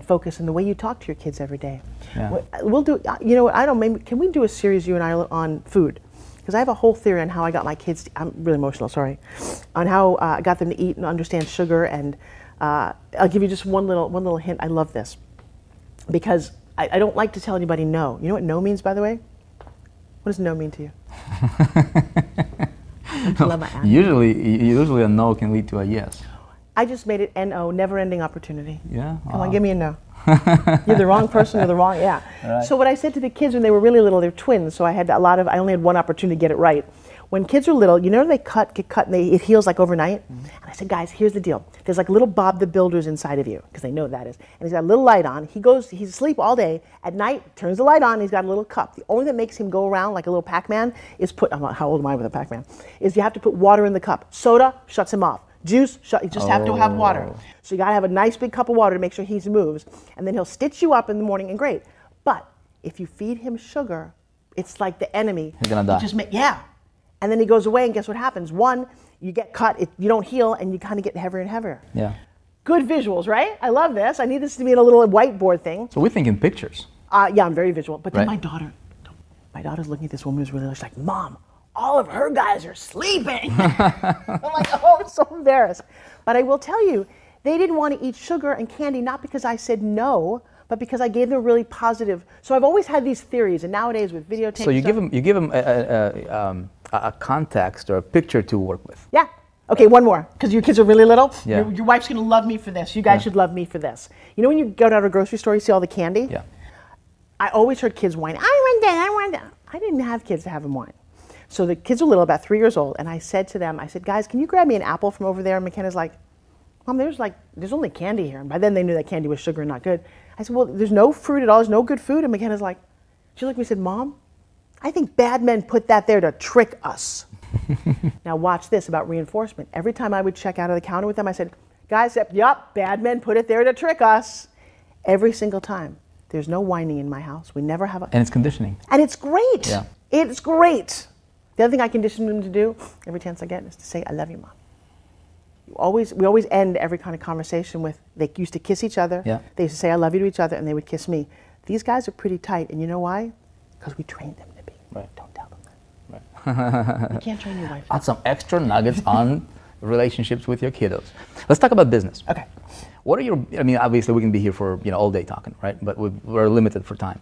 focus and the way you talk to your kids every day. Yeah. We'll do. You know what? I don't. Maybe can we do a series, you and I, on food? Because I have a whole theory on how I got my kids. I'm really emotional. Sorry, on how I got them to eat and understand sugar. And I'll give you just one little hint. I love this because I don't like to tell anybody no. You know what no means, by the way? What does no mean to you? Usually a no can lead to a yes. I just made it N-O, never-ending opportunity. Yeah. Come on, give me a no. You're the wrong person, you're the wrong, yeah. Right. So what I said to the kids when they were really little, they're twins, so I only had one opportunity to get it right. When kids are little, you know they get cut, and it heals like overnight? Mm-hmm. And I said, guys, here's the deal. There's like little Bob the Builder's inside of you, because they know what that is. And he's got a little light on. He's asleep all day. At night, turns the light on, he's got a little cup. The only thing that makes him go around like a little Pac-Man is how old am I with a Pac-Man? Is you have to put water in the cup. Soda shuts him off. Juice, you just have to have water. So you gotta have a nice big cup of water to make sure he moves. And then he'll stitch you up in the morning and great. But if you feed him sugar, it's like the enemy. He's gonna die. Yeah. And then he goes away and guess what happens? One, you get cut, you don't heal, and you kind of get heavier and heavier. Yeah. Good visuals, right? I love this. I need this to be in a little whiteboard thing. So we think in pictures. Yeah, I'm very visual. But then right. my daughter's looking at this woman who's really, she's like, Mom, all of her guys are sleeping. I'm like, oh, I'm so embarrassed. But I will tell you, they didn't want to eat sugar and candy, not because I said no, but because I gave them really positive. So I've always had these theories, and nowadays with videotapes. So you give them a context or a picture to work with. Yeah. Okay, one more, because your kids are really little. Yeah. Your wife's going to love me for this. You guys should love me for this. You know when you go down to a grocery store, you see all the candy? Yeah. I always heard kids whine, I want that, I want that. I didn't have kids to have them whine. So the kids are little, about 3 years old, and I said to them, guys, can you grab me an apple from over there? And McKenna's like, Mom, there's only candy here. And by then they knew that candy was sugar and not good. I said, well, there's no fruit at all, there's no good food. And McKenna's like, she looked at me and said, Mom, I think bad men put that there to trick us. Now watch this about reinforcement. Every time I would check out of the counter with them, I said, guys, yep, bad men put it there to trick us. Every single time. There's no whining in my house. We never have a... And it's conditioning. And it's great. Yeah. It's great. The other thing I condition them to do every chance I get is to say, I love you, Mom. We always end every kind of conversation with, they used to kiss each other. Yeah. They used to say, I love you to each other, and they would kiss me. These guys are pretty tight, and you know why? Because we trained them to be. Right. Don't tell them that. Right. You can't train your wife. That's some extra nuggets on relationships with your kiddos. Let's talk about business. Okay. What are obviously we can be here for all day talking, right? But we're limited for time.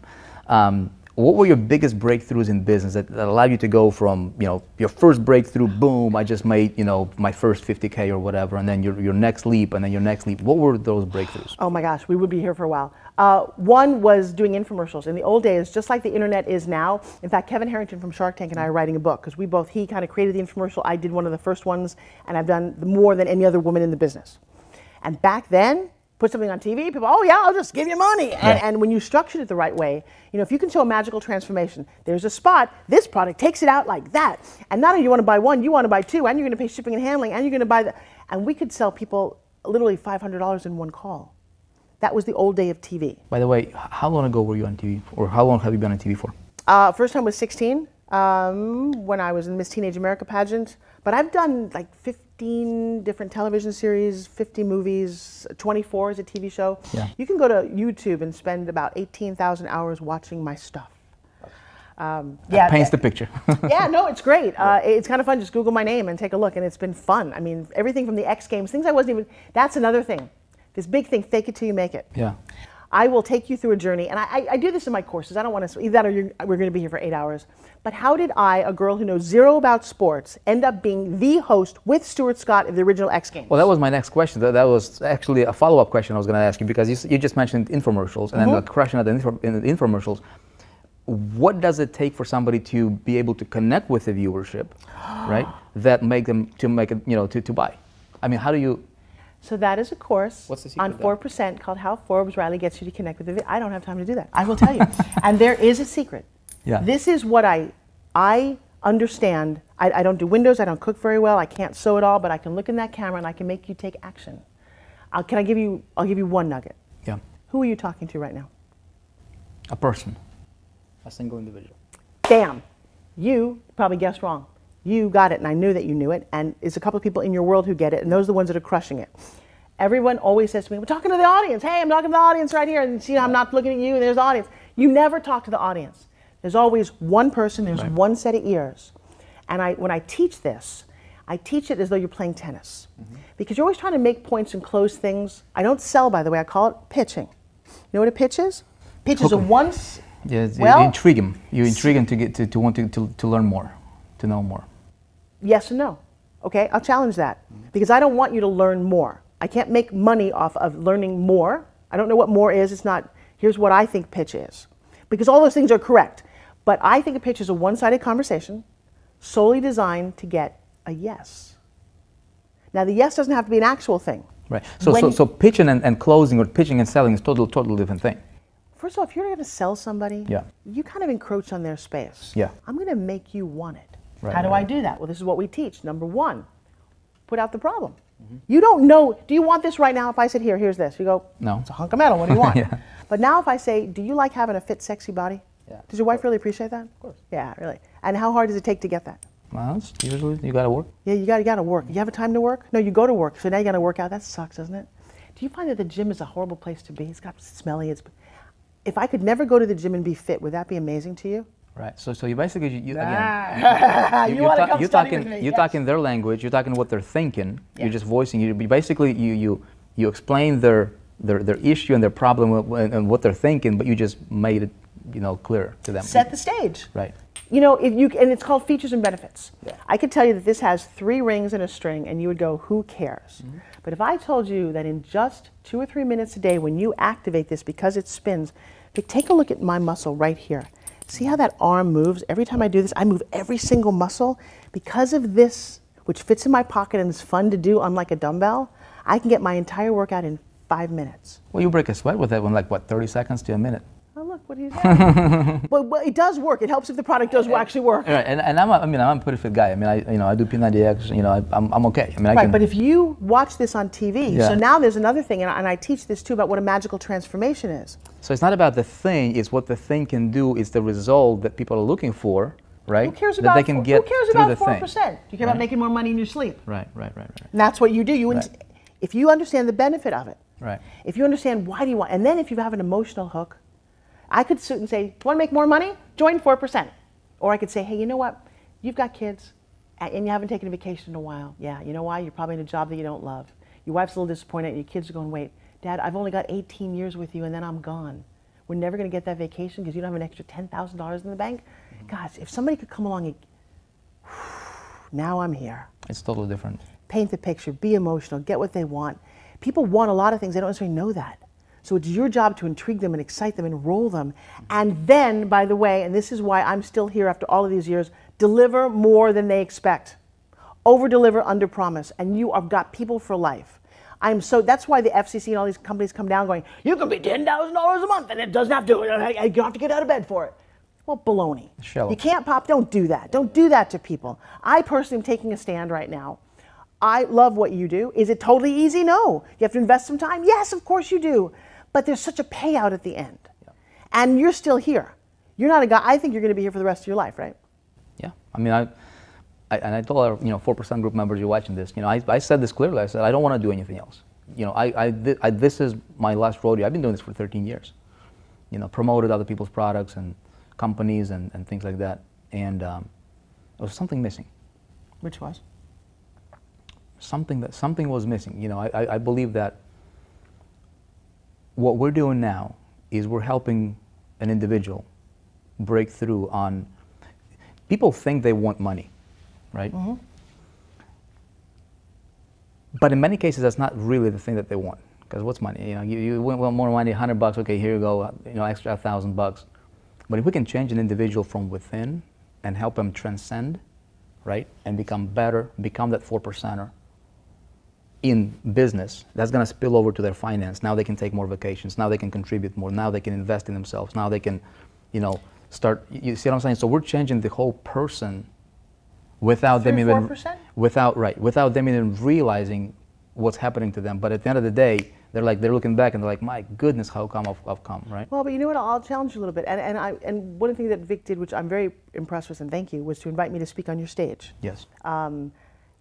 What were your biggest breakthroughs in business that allowed you to go from, your first breakthrough, boom, I just made, my first 50K or whatever, and then your next leap, and then your next leap. What were those breakthroughs? Oh my gosh, we would be here for a while. One was doing infomercials. In the old days, just like the internet is now, in fact, Kevin Harrington from Shark Tank and I are writing a book, because he kind of created the infomercial. I did one of the first ones, and I've done more than any other woman in the business. And back then, put something on TV, people, oh yeah, I'll just give you money. And when you structured it the right way, if you can show a magical transformation, there's a spot, this product takes it out like that. And not only do you want to buy one, you want to buy two, and you're going to pay shipping and handling, and you're going to buy and we could sell people literally $500 in one call. That was the old day of TV. By the way, how long ago were you on TV, or how long have you been on TV for? First time was 16, when I was in Miss Teenage America pageant. But I've done like 15 different television series, 50 movies, 24 is a TV show. Yeah. You can go to YouTube and spend about 18,000 hours watching my stuff. That paints the picture. Yeah, no, it's great. It's kind of fun. Just Google my name and take a look, and it's been fun. I mean, everything from the X Games, things I wasn't even, that's another thing. This big thing, fake it till you make it. Yeah. I will take you through a journey, and I do this in my courses. I don't want to, either that or we're going to be here for 8 hours. But how did I, a girl who knows zero about sports, end up being the host with Stuart Scott of the original X Games? Well, that was my next question. That was actually a follow-up question I was going to ask you, because you just mentioned infomercials, and then the question of the infomercials. What does it take for somebody to be able to connect with the viewership, right? That make them to buy. I mean, how do you? So that is a course on 4% called How Forbes Riley Gets You to Connect with the I don't have time to do that. I will tell you. And there is a secret. Yeah. This is what I understand. I don't do windows. I don't cook very well. I can't sew at all. But I can look in that camera and I can make you take action. I'll give you one nugget. Yeah. Who are you talking to right now? A person. A single individual. Bam. You probably guessed wrong. You got it, and I knew that you knew it, and there's a couple of people in your world who get it, and those are the ones that are crushing it. Everyone always says to me, we're talking to the audience. Hey, I'm talking to the audience right here, and see, I'm not looking at you, and there's the audience. You never talk to the audience. There's always one person, there's one set of ears. And when I teach this, I teach it as though you're playing tennis. Because you're always trying to make points and close things. I don't sell, by the way, I call it pitching. You know what a pitch is? Pitch is a once. Yeah, well, you intrigue him. You intrigue him to want to learn more, to know more. Yes and no. Okay, I'll challenge that. Because I don't want you to learn more. I can't make money off of learning more. I don't know what more is. It's not, here's what I think pitch is. Because all those things are correct. But I think a pitch is a one-sided conversation solely designed to get a yes. Now, the yes doesn't have to be an actual thing. Right. So pitching and closing, or pitching and selling, is totally different thing. First of all, if you're going to sell somebody, Yeah. you kind of encroach on their space. Yeah. I'm going to make you want it. Right, How do right, I do that? Well, this is what we teach. Number one, put out the problem. You don't know, do you want this right now? If I said, here's this. You go, No. It's a hunk of metal. What do you want? Yeah. But now if I say, do you like having a fit, sexy body? Yeah. Does your wife really appreciate that? Of course. Yeah, really. And how hard does it take to get that? Well, it's usually you got to work. Yeah, you got to work. You have a time to work? No, you go to work. So now you got to work out. That sucks, doesn't it? Do you find that the gym is a horrible place to be? It's got smelly. If I could never go to the gym and be fit, would that be amazing to you? Right. So you basically again. You wanna come study with me, You're yes. talking their language. You're talking what they're thinking. Yeah. You're just voicing. You basically you explain their issue and their problem and what they're thinking, but you just made it clear to them. Set the stage. Right. And it's called features and benefits. Yeah. I could tell you that this has 3 rings and a string, and you would go, who cares? But if I told you that in just 2 or 3 minutes a day, when you activate this because it spins, take a look at my muscle right here. See how that arm moves? Every time I do this, I move every single muscle. Because of this, which fits in my pocket and is fun to do, unlike a dumbbell, I can get my entire workout in 5 minutes. Well, you break a sweat with that one, like what, 30 seconds to a minute. Oh, look what he's doing. Well, it does work. It helps if the product does actually work. Right, and I'm a pretty fit guy. I mean, I do P90X. I'm okay. I mean, Right, but if you watch this on TV, Yeah. so now there's another thing, and I teach this too about what a magical transformation is. So it's not about the thing; it's what the thing can do. It's the result that people are looking for, right? Who cares that about, they can get who cares through about the 4%? thing. Do you care about making more money in your sleep? Right. And that's what you do. If you understand the benefit of it, Right. if you understand why do you want, and then if you have an emotional hook, I could sit and say, want to make more money? Join 4%. Or I could say, hey, you know what? You've got kids, and you haven't taken a vacation in a while. Yeah, you know why? You're probably in a job that you don't love. Your wife's a little disappointed, and your kids are going, wait, Dad, I've only got 18 years with you, and then I'm gone. We're never going to get that vacation because you don't have an extra $10,000 in the bank. Guys, if somebody could come along and, now I'm here. It's totally different. Paint the picture, be emotional, get what they want. People want a lot of things, they don't necessarily know that. So it's your job to intrigue them and excite them, enroll them. And then, by the way, and this is why I'm still here after all of these years, deliver more than they expect. Over-deliver, under-promise, and you have got people for life. That's why the FCC and all these companies come down going, you can be $10,000 a month and it doesn't have to, you don't have to get out of bed for it. Well, baloney. Shallow. You can't don't do that. Don't do that to people. I personally am taking a stand right now. I love what you do. Is it totally easy? No. You have to invest some time? Yes, of course you do. But there's such a payout at the end. Yeah. And you're still here. You're not a guy, I think you're going to be here for the rest of your life, right? Yeah. I mean, I told our 4% group members you're watching this, I said this clearly. I said, I don't want to do anything else. This is my last rodeo. I've been doing this for 13 years. Promoted other people's products and companies and things like that. And there was something missing. Which was? Something was missing. I believe that what we're doing now is we're helping an individual break through on. People think they want money, right? Mm-hmm. But in many cases, that's not really the thing that they want. Because what's money? You want more money, $100. Okay, here you go. Extra $1,000. But if we can change an individual from within and help them transcend, right, and become better, become that 4%er in business, that's going to spill over to their finance. Now they can take more vacations. Now they can contribute more. Now they can invest in themselves. Now they can, start. You see what I'm saying? So we're changing the whole person without them even 4%? without them even realizing what's happening to them. But at the end of the day, they're looking back and they're like, my goodness, how come I've come, right? Well, but you know what? I'll challenge you a little bit. And one of the things that Vic did, which I'm very impressed with, and thank you, was to invite me to speak on your stage. Yes. And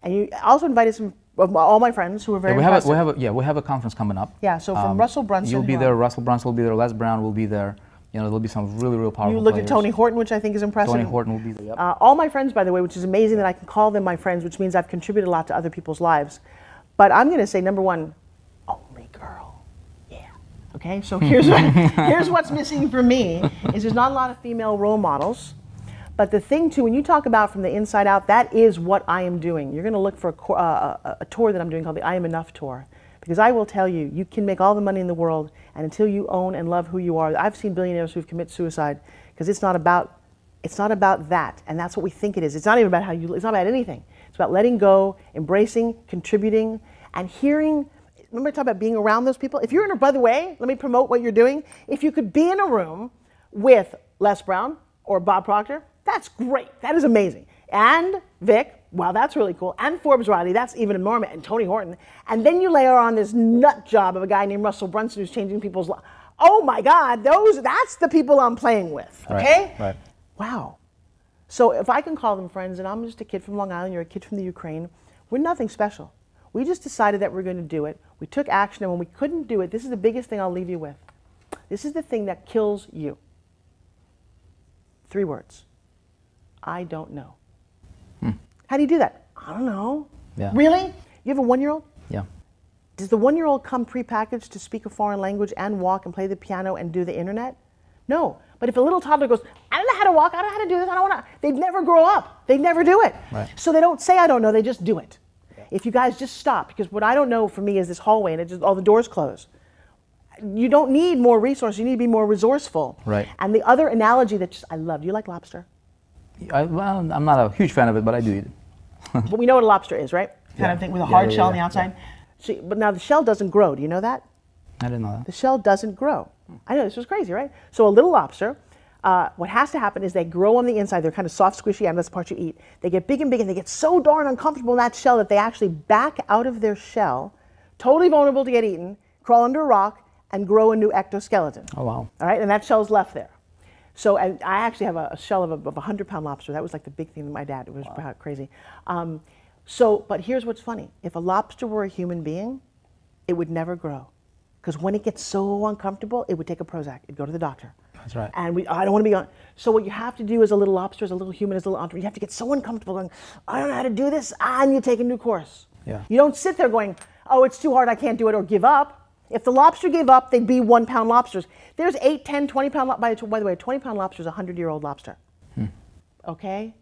you also invited some of all my friends who were very impressive. We have a conference coming up. Yeah. So from Russell Brunson. You'll be there. Russell Brunson will be there. Les Brown will be there. You know, there'll be some really powerful You looked players. at Tony Horton, which I think is impressive. Tony Horton will be there. Yep. All my friends, by the way, which is amazing that I can call them my friends, which means I've contributed a lot to other people's lives. But I'm going to say, number one, only girl. Yeah. Okay. So here's what's missing for me is there's not a lot of female role models. But the thing too, when you talk about from the inside out, that is what I am doing. You're going to look for a tour that I'm doing called the I Am Enough Tour. Because I will tell you, you can make all the money in the world, and until you own and love who you are, I've seen billionaires who've committed suicide because it's not about that, and that's what we think it is. It's not even about it's not about anything. It's about letting go, embracing, contributing, and hearing. Remember I talked about being around those people? If you're in a, by the way, let me promote what you're doing. If you could be in a room with Les Brown or Bob Proctor, that's great. That is amazing. And Vic, wow, that's really cool. And Forbes Riley, that's even enormous. And Tony Horton. And then you layer on this nut job of a guy named Russell Brunson who's changing people's lives. Oh my God, that's the people I'm playing with, okay? Right. Wow. So if I can call them friends, and I'm just a kid from Long Island, you're a kid from the Ukraine, we're nothing special. We just decided that we're going to do it. We took action, and when we couldn't do it, this is the biggest thing I'll leave you with. This is the thing that kills you. 3 words. I don't know. How do you do that? I don't know. Yeah. Really? You have a 1-year-old? Yeah. Does the 1-year-old come prepackaged to speak a foreign language and walk and play the piano and do the internet? No. But if a little toddler goes, I don't know how to walk, I don't know how to do this, I don't want to, they'd never grow up. They'd never do it. Right. So they don't say I don't know, they just do it. Yeah. If you guys just stop, because what I don't know for me is this hallway and all the doors close. You don't need more resources, you need to be more resourceful. Right. And the other analogy that I love, do you like lobster? Well, I'm not a huge fan of it, but I do eat it. But we know what a lobster is, right? Kind of thing with a hard shell on the outside. So, but now the shell doesn't grow. Do you know that? I didn't know that. The shell doesn't grow. I know, this was crazy, right? So a little lobster, what has to happen is they grow on the inside. They're kind of soft, squishy, and that's the part you eat. They get big and big, and they get so darn uncomfortable in that shell that they actually back out of their shell, totally vulnerable to get eaten, crawl under a rock, and grow a new ectoskeleton. Oh, wow. All right, and that shell's left there. So I actually have a shell of a 100-pound lobster. That was like the big thing with my dad. It was crazy. But here's what's funny. If a lobster were a human being, it would never grow. Because when it gets so uncomfortable, it would take a Prozac. It'd go to the doctor. That's right. And I don't want to be on. So what you have to do as a little lobster, as a little human, as a little entrepreneur, you have to get so uncomfortable going, I don't know how to do this, and you take a new course. Yeah. You don't sit there going, oh, it's too hard, I can't do it, or give up. If the lobster gave up, they'd be 1-pound lobsters. There's 8, 10, 20-pound lobster. By the way, a 20-pound lobster is a 100-year-old lobster. Okay?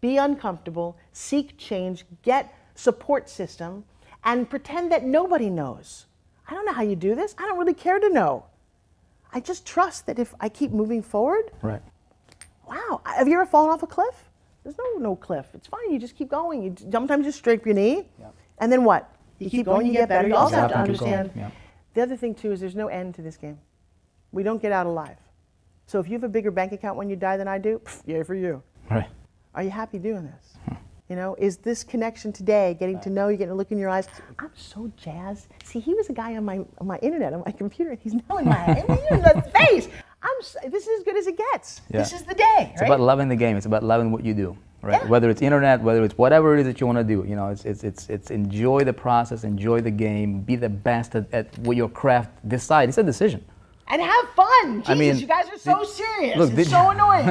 Be uncomfortable, seek change, get support system, and pretend that nobody knows. I don't know how you do this. I don't really care to know. I just trust that if I keep moving forward. Right. Wow. Have you ever fallen off a cliff? There's no cliff. It's fine. You just keep going. Sometimes you scrape your knee. Yep. And then what? You keep going, you get better. You also have to understand. Yep. The other thing, too, is there's no end to this game. We don't get out alive. So if you have a bigger bank account when you die than I do, yay for you. Right. Are you happy doing this? You know, is this connection today, getting to know you, getting a look in your eyes? I'm so jazzed. See, he was a guy on my internet, on my computer, and he's now in my face. This is as good as it gets. Yeah. This is the day. It's about loving the game. It's about loving what you do. Right? Yeah. Whether it's internet, whether it's whatever it is that you want to do, you know, it's enjoy the process, enjoy the game, be the best at what your craft. Decide. It's a decision. And have fun. Jesus, I mean, you guys are so serious. Look, it's so annoying.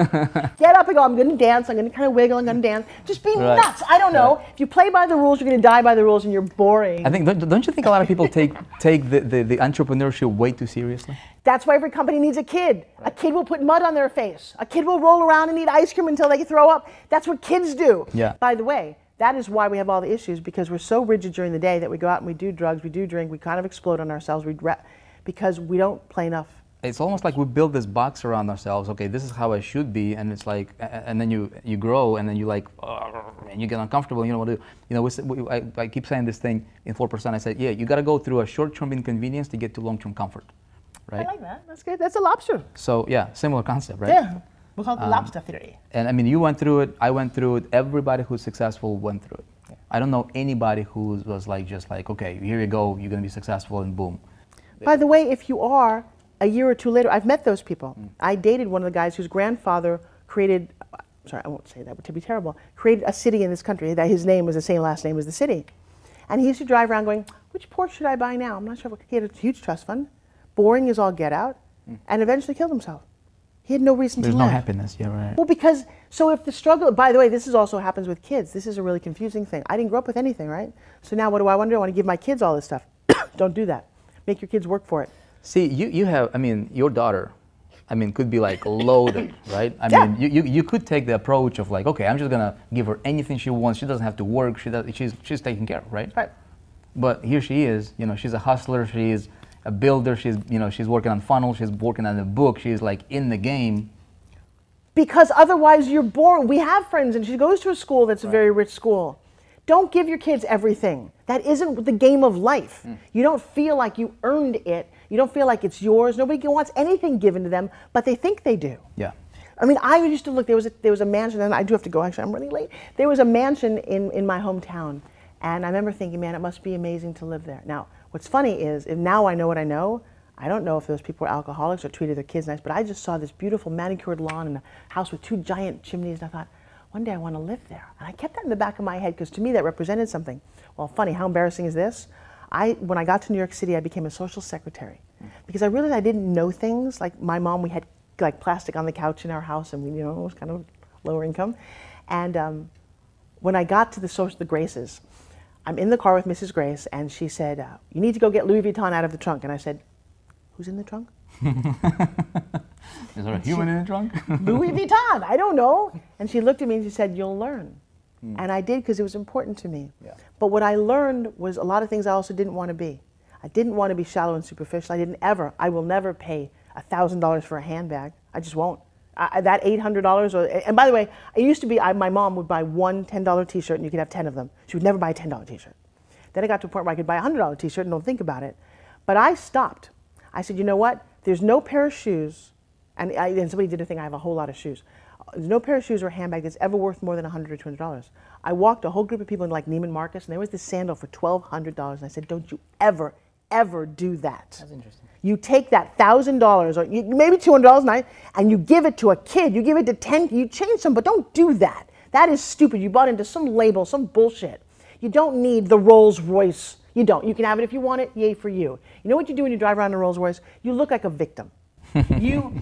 Get up and go, I'm going to dance. I'm going to kind of wiggle. I'm going to dance. Just be nuts. I don't know. If you play by the rules, you're going to die by the rules, and you're boring. I think, don't you think a lot of people take the entrepreneurship way too seriously? That's why every company needs a kid. Right. A kid will put mud on their face. A kid will roll around and eat ice cream until they throw up. That's what kids do. Yeah. By the way, that is why we have all the issues, because we're so rigid during the day that we go out and we do drugs, we do drink, we kind of explode on ourselves because we don't play enough. It's almost like we build this box around ourselves. Okay, this is how I should be, and it's like, and then you grow, and then you like, and you get uncomfortable. And you don't want to do. You know, I keep saying this thing in 4%. I said, yeah, you got to go through a short-term inconvenience to get to long-term comfort, right? I like that. That's good. That's a lobster. So yeah, similar concept, right? Yeah, we call it the lobster theory. And I mean, you went through it. I went through it. Everybody who's successful went through it. Yeah. I don't know anybody who was like, just like, okay, here you go, you're going to be successful, and boom. By the way, if you are, a year or two later, I've met those people. I dated one of the guys whose grandfather created, sorry, I won't say that, would be terrible, created a city in this country that his name was the same last name as the city. And he used to drive around going, which Porsche should I buy now? I'm not sure. He had a huge trust fund, boring as all get out, and eventually killed himself. He had no reason to live. There's no happiness, yeah, right. Well, because, so if the struggle, by the way, this is also happens with kids. This is a really confusing thing. I didn't grow up with anything, right? So now what do I want to do? I want to give my kids all this stuff. Don't do that. Make your kids work for it. See, you have, I mean, your daughter, I mean, could be like loaded, right? I mean, you could take the approach of like, okay, I'm just gonna give her anything she wants. She doesn't have to work. She's taken care of, right? Right. But here she is, you know, she's a hustler. She's a builder. She's, you know, she's working on funnels. She's working on a book. She's like in the game. Because otherwise you're bored. We have friends, and she goes to a school that's a very rich school. Don't give your kids everything. That isn't the game of life. You don't feel like you earned it. You don't feel like it's yours. Nobody wants anything given to them, but they think they do. Yeah. I mean, I used to look, there was a mansion, and I do have to go, actually, I'm running late. There was a mansion in my hometown, and I remember thinking, man, it must be amazing to live there. Now, what's funny is, if now I know what I know, I don't know if those people were alcoholics or treated their kids nice, but I just saw this beautiful manicured lawn and a house with 2 giant chimneys, and I thought, one day I want to live there. And I kept that in the back of my head, because to me that represented something. Well, funny, how embarrassing is this? When I got to New York City, I became a social secretary, because I realized I didn't know things. Like my mom, we had like plastic on the couch in our house, and we, you know, it was kind of lower income. And when I got to the Graces, I'm in the car with Mrs. Grace, and she said, you need to go get Louis Vuitton out of the trunk. And I said, who's in the trunk? Is there a human in the trunk? Louis Vuitton, I don't know. And she looked at me and she said, you'll learn. And I did, because it was important to me. Yeah. But what I learned was a lot of things I also didn't want to be. I didn't want to be shallow and superficial. I will never pay $1,000 for a handbag. I just won't. That $800, and by the way, it used to be my mom would buy one $10 t-shirt and you could have 10 of them. She would never buy a $10 t-shirt. Then I got to a point where I could buy a $100 t-shirt and don't think about it. But I stopped. I said, you know what? There's no pair of shoes, and somebody did a thing, I have a whole lot of shoes. There's no pair of shoes or handbag that's ever worth more than $100 or $200. I walked a whole group of people in like Neiman Marcus, and there was this sandal for $1,200, and I said, don't you ever, ever do that. That's interesting. You take that $1,000 or maybe $200 and you give it to a kid. You give it to 10, you change some, but don't do that. That is stupid. You bought into some label, some bullshit. You don't need the Rolls Royce. You don't. You can have it if you want it, yay for you. You know what you do when you drive around a Rolls Royce? You look like a victim. You're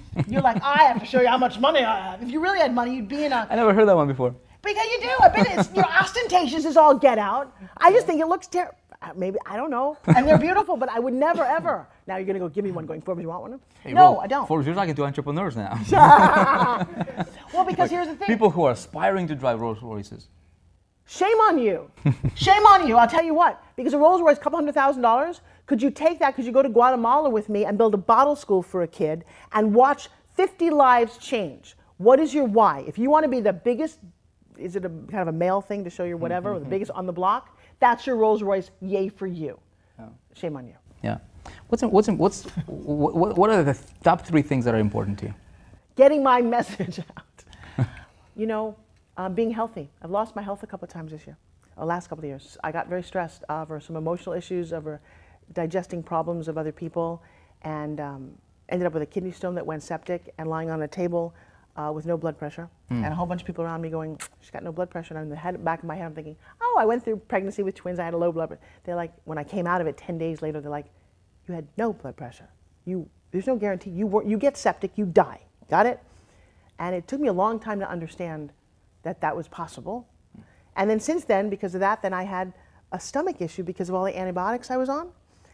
like, I have to show you how much money I have. If you really had money, you'd be in a... I never heard that one before. Because you do. I bet it's, ostentatious is all get out. I just think it looks terrible. Maybe, I don't know. And they're beautiful, but I would never, ever. Now you're going to go give me one going, Forbes, you want one? Hey, no, I don't. Forbes, you're talking to entrepreneurs now. Well, because here's the thing. People who are aspiring to drive Rolls Royces. Shame on you. Shame on you. I'll tell you what. Because a Rolls Royce, couple $100,000, could you take that, could you go to Guatemala with me and build a bottle school for a kid and watch 50 lives change? What is your why? If you want to be the biggest, is it a kind of a male thing to show your whatever, or the biggest on the block? That's your Rolls Royce, yay for you. Oh. Shame on you. Yeah. What are the top 3 things that are important to you? Getting my message out. You know, being healthy. I've lost my health a couple of times this year, last couple of years. I got very stressed over some emotional issues, over digesting problems of other people, and ended up with a kidney stone that went septic and lying on a table with no blood pressure, and a whole bunch of people around me going, she's got no blood pressure, and in the back of my head I'm thinking, oh, I went through pregnancy with twins, I had a low blood pressure. They're like, when I came out of it 10 days later, they're like, you had no blood pressure. There's no guarantee. You get septic, you die. Got it? And it took me a long time to understand that that was possible. And then since then, because of that, then I had a stomach issue because of all the antibiotics I was on.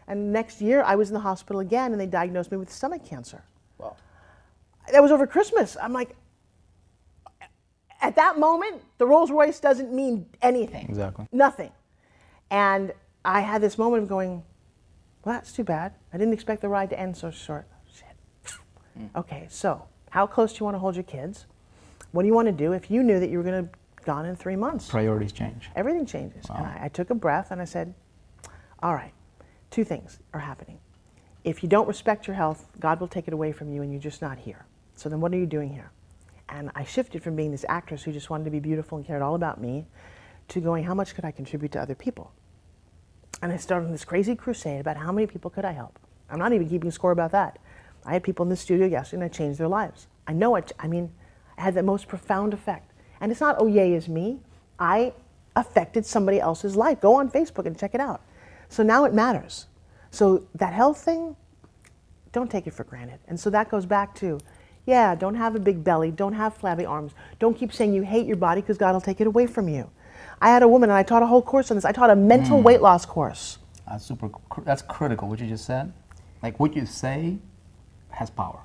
And next year I was in the hospital again, and they diagnosed me with stomach cancer. Wow. That was over Christmas. I'm like, at that moment, the Rolls Royce doesn't mean anything. Exactly. Nothing. And I had this moment of going, well, that's too bad. I didn't expect the ride to end so short. Shit. Okay, so how close do you want to hold your kids? What do you want to do if you knew that you were going to be gone in 3 months? Priorities change. Everything changes. Wow. And I took a breath and I said, all right, 2 things are happening. If you don't respect your health, God will take it away from you and you're just not here. So then what are you doing here? And I shifted from being this actress who just wanted to be beautiful and cared all about me to going, how much could I contribute to other people? And I started this crazy crusade about how many people could I help. I'm not even keeping score about that. I had people in the studio yesterday and I changed their lives. I know I mean, I had the most profound effect. And it's not, oh yay is me. I affected somebody else's life. Go on Facebook and check it out. So now it matters. So that health thing, don't take it for granted. And so that goes back to, yeah, don't have a big belly, don't have flabby arms, don't keep saying you hate your body because God will take it away from you. I had a woman, and I taught a whole course on this. I taught a mental weight loss course. That's critical, what you just said. Like, what you say has power.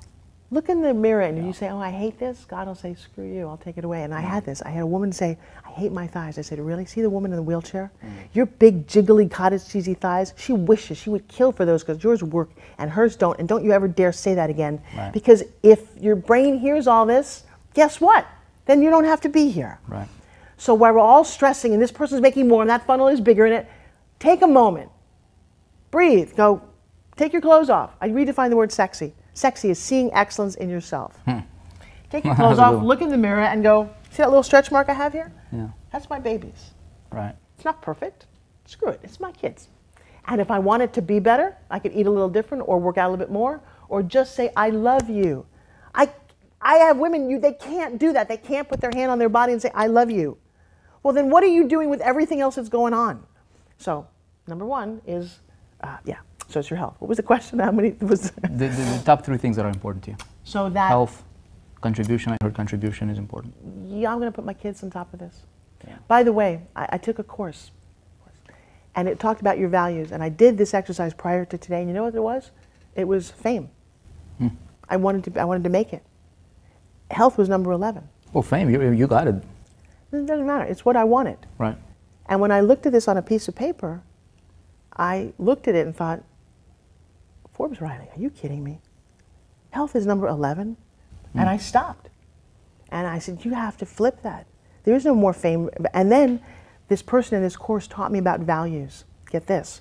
Look in the mirror, and if you say, oh, I hate this, God will say, screw you, I'll take it away. And I had this. I had a woman say, I hate my thighs. I said, really? See the woman in the wheelchair? Your big, jiggly, cottage cheesy thighs? She wishes she would kill for those because yours work and hers don't. And don't you ever dare say that again. Right. Because if your brain hears all this, guess what? Then you don't have to be here. Right. So while we're all stressing and this person's making more and that funnel is bigger in it, take a moment. Breathe. Go. Take your clothes off. I redefine the word sexy. Sexy is seeing excellence in yourself. Take your clothes off, look in the mirror and go, see that little stretch mark I have here? Yeah. That's my baby's. Right. It's not perfect. Screw it. It's my kids. And if I want it to be better, I could eat a little different or work out a little bit more or just say, I love you. I have women, they can't do that. They can't put their hand on their body and say, I love you. Well, then what are you doing with everything else that's going on? So, number one is, so it's your health. What was the question? How many was the top 3 things that are important to you. So that health, contribution. I heard contribution is important. Yeah, I'm going to put my kids on top of this. Yeah. By the way, I took a course, and it talked about your values. And I did this exercise prior to today. And you know what it was? It was fame. I wanted to make it. Health was number 11. Well, fame, you got it. It doesn't matter. It's what I wanted. Right. And when I looked at this on a piece of paper, I looked at it and thought, Forbes Riley, are you kidding me? Health is number 11. And I stopped. And I said, you have to flip that. There is no more fame. And then this person in this course taught me about values. Get this.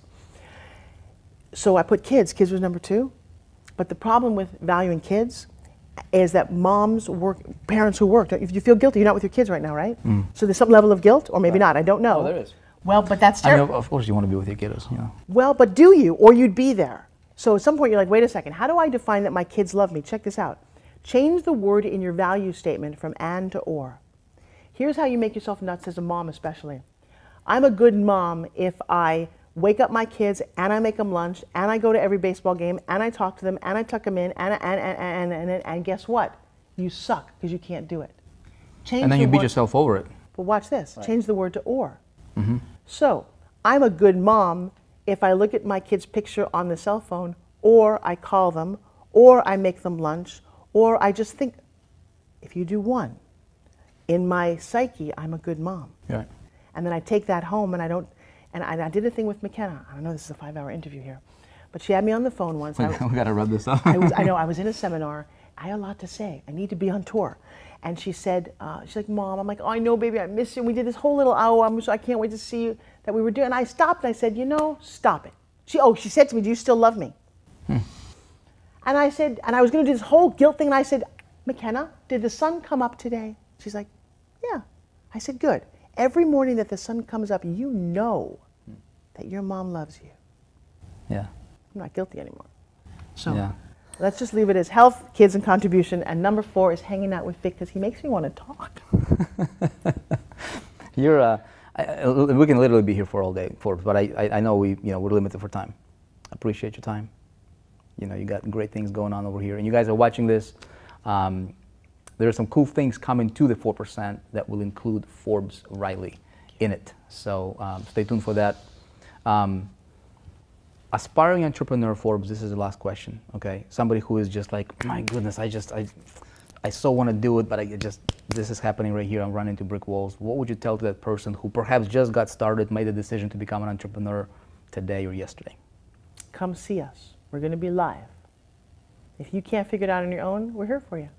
So I put kids. Kids was number 2. But the problem with valuing kids is that parents who work, if you feel guilty, you're not with your kids right now, right? So there's some level of guilt, or maybe not, I don't know. Oh, there is. Well, but that's I terrible. mean, of course you want to be with your kiddos, you know. Well, but do you? Or you'd be there. So at some point you're like, wait a second, how do I define that my kids love me? Check this out. Change the word in your value statement from and to or. Here's how you make yourself nuts as a mom especially. I'm a good mom if I wake up my kids and I make them lunch and I go to every baseball game and I talk to them and I tuck them in and guess what? You suck because you can't do it. Change and then the you beat word, yourself over it. But watch this. Right. Change the word to or. So I'm a good mom if I look at my kid's picture on the cell phone, or I call them, or I make them lunch, or I just think, if you do one, in my psyche, I'm a good mom. Right. And then I take that home and I don't, and I did a thing with McKenna. I know this is a 5-hour interview here, but she had me on the phone once. We got to rub this up. I know, I was in a seminar. I had a lot to say. I need to be on tour. And she said, she's like, Mom, I'm like, oh, I know, baby, I miss you. We did this whole little hour. I can't wait to see you that we were doing. And I stopped and I said, you know, stop it. She said to me, do you still love me? And I said, and I was going to do this whole guilt thing. And I said, McKenna, did the sun come up today? She's like, yeah. I said, good. Every morning that the sun comes up, you know that your mom loves you. Yeah. I'm not guilty anymore. So yeah. Let's just leave it as health, kids, and contribution. And number 4 is hanging out with Vic because he makes me want to talk. You're, we can literally be here for all day, Forbes, but I know we're limited for time. I appreciate your time. You know, you got great things going on over here. And you guys are watching this. There are some cool things coming to the 4% that will include Forbes Riley in it. So stay tuned for that. Aspiring entrepreneur, Forbes, this is the last question, okay? Somebody who is just like, my goodness, I so want to do it, but this is happening right here. I'm running into brick walls. What would you tell to that person who perhaps just got started, made the decision to become an entrepreneur today or yesterday? Come see us. We're going to be live. If you can't figure it out on your own, we're here for you.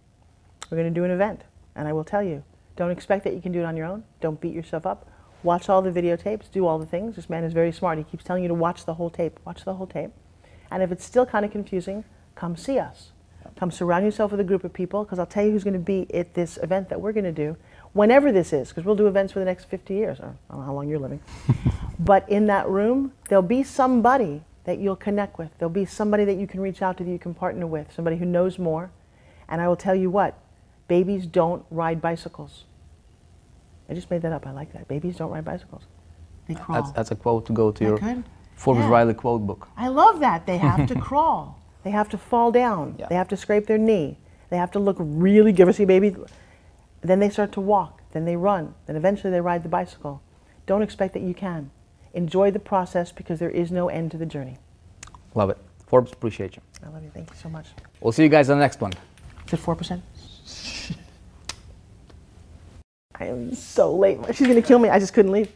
We're going to do an event, and I will tell you, don't expect that you can do it on your own. Don't beat yourself up. Watch all the videotapes, do all the things. This man is very smart. He keeps telling you to watch the whole tape. Watch the whole tape. And if it's still kind of confusing, come see us. Come surround yourself with a group of people, because I'll tell you who's going to be at this event that we're going to do. whenever this is, because we'll do events for the next 50 years, or I don't know how long you're living. But in that room, there'll be somebody that you'll connect with. There'll be somebody that you can reach out to, that you can partner with, somebody who knows more. And I will tell you what, babies don't ride bicycles. I just made that up. I like that. Babies don't ride bicycles. They crawl. That's a quote to go to your Good? Forbes Yeah. Riley quote book. I love that. They have to crawl. They have to fall down. Yeah. They have to scrape their knee. They have to look really, give us a baby. Then they start to walk. Then they run. Then eventually they ride the bicycle. Don't expect that you can. Enjoy the process, because there is no end to the journey. Love it. Forbes, appreciate you. I love you. Thank you so much. We'll see you guys on the next one. Is it 4%? I am so late. She's going to kill me. I just couldn't leave.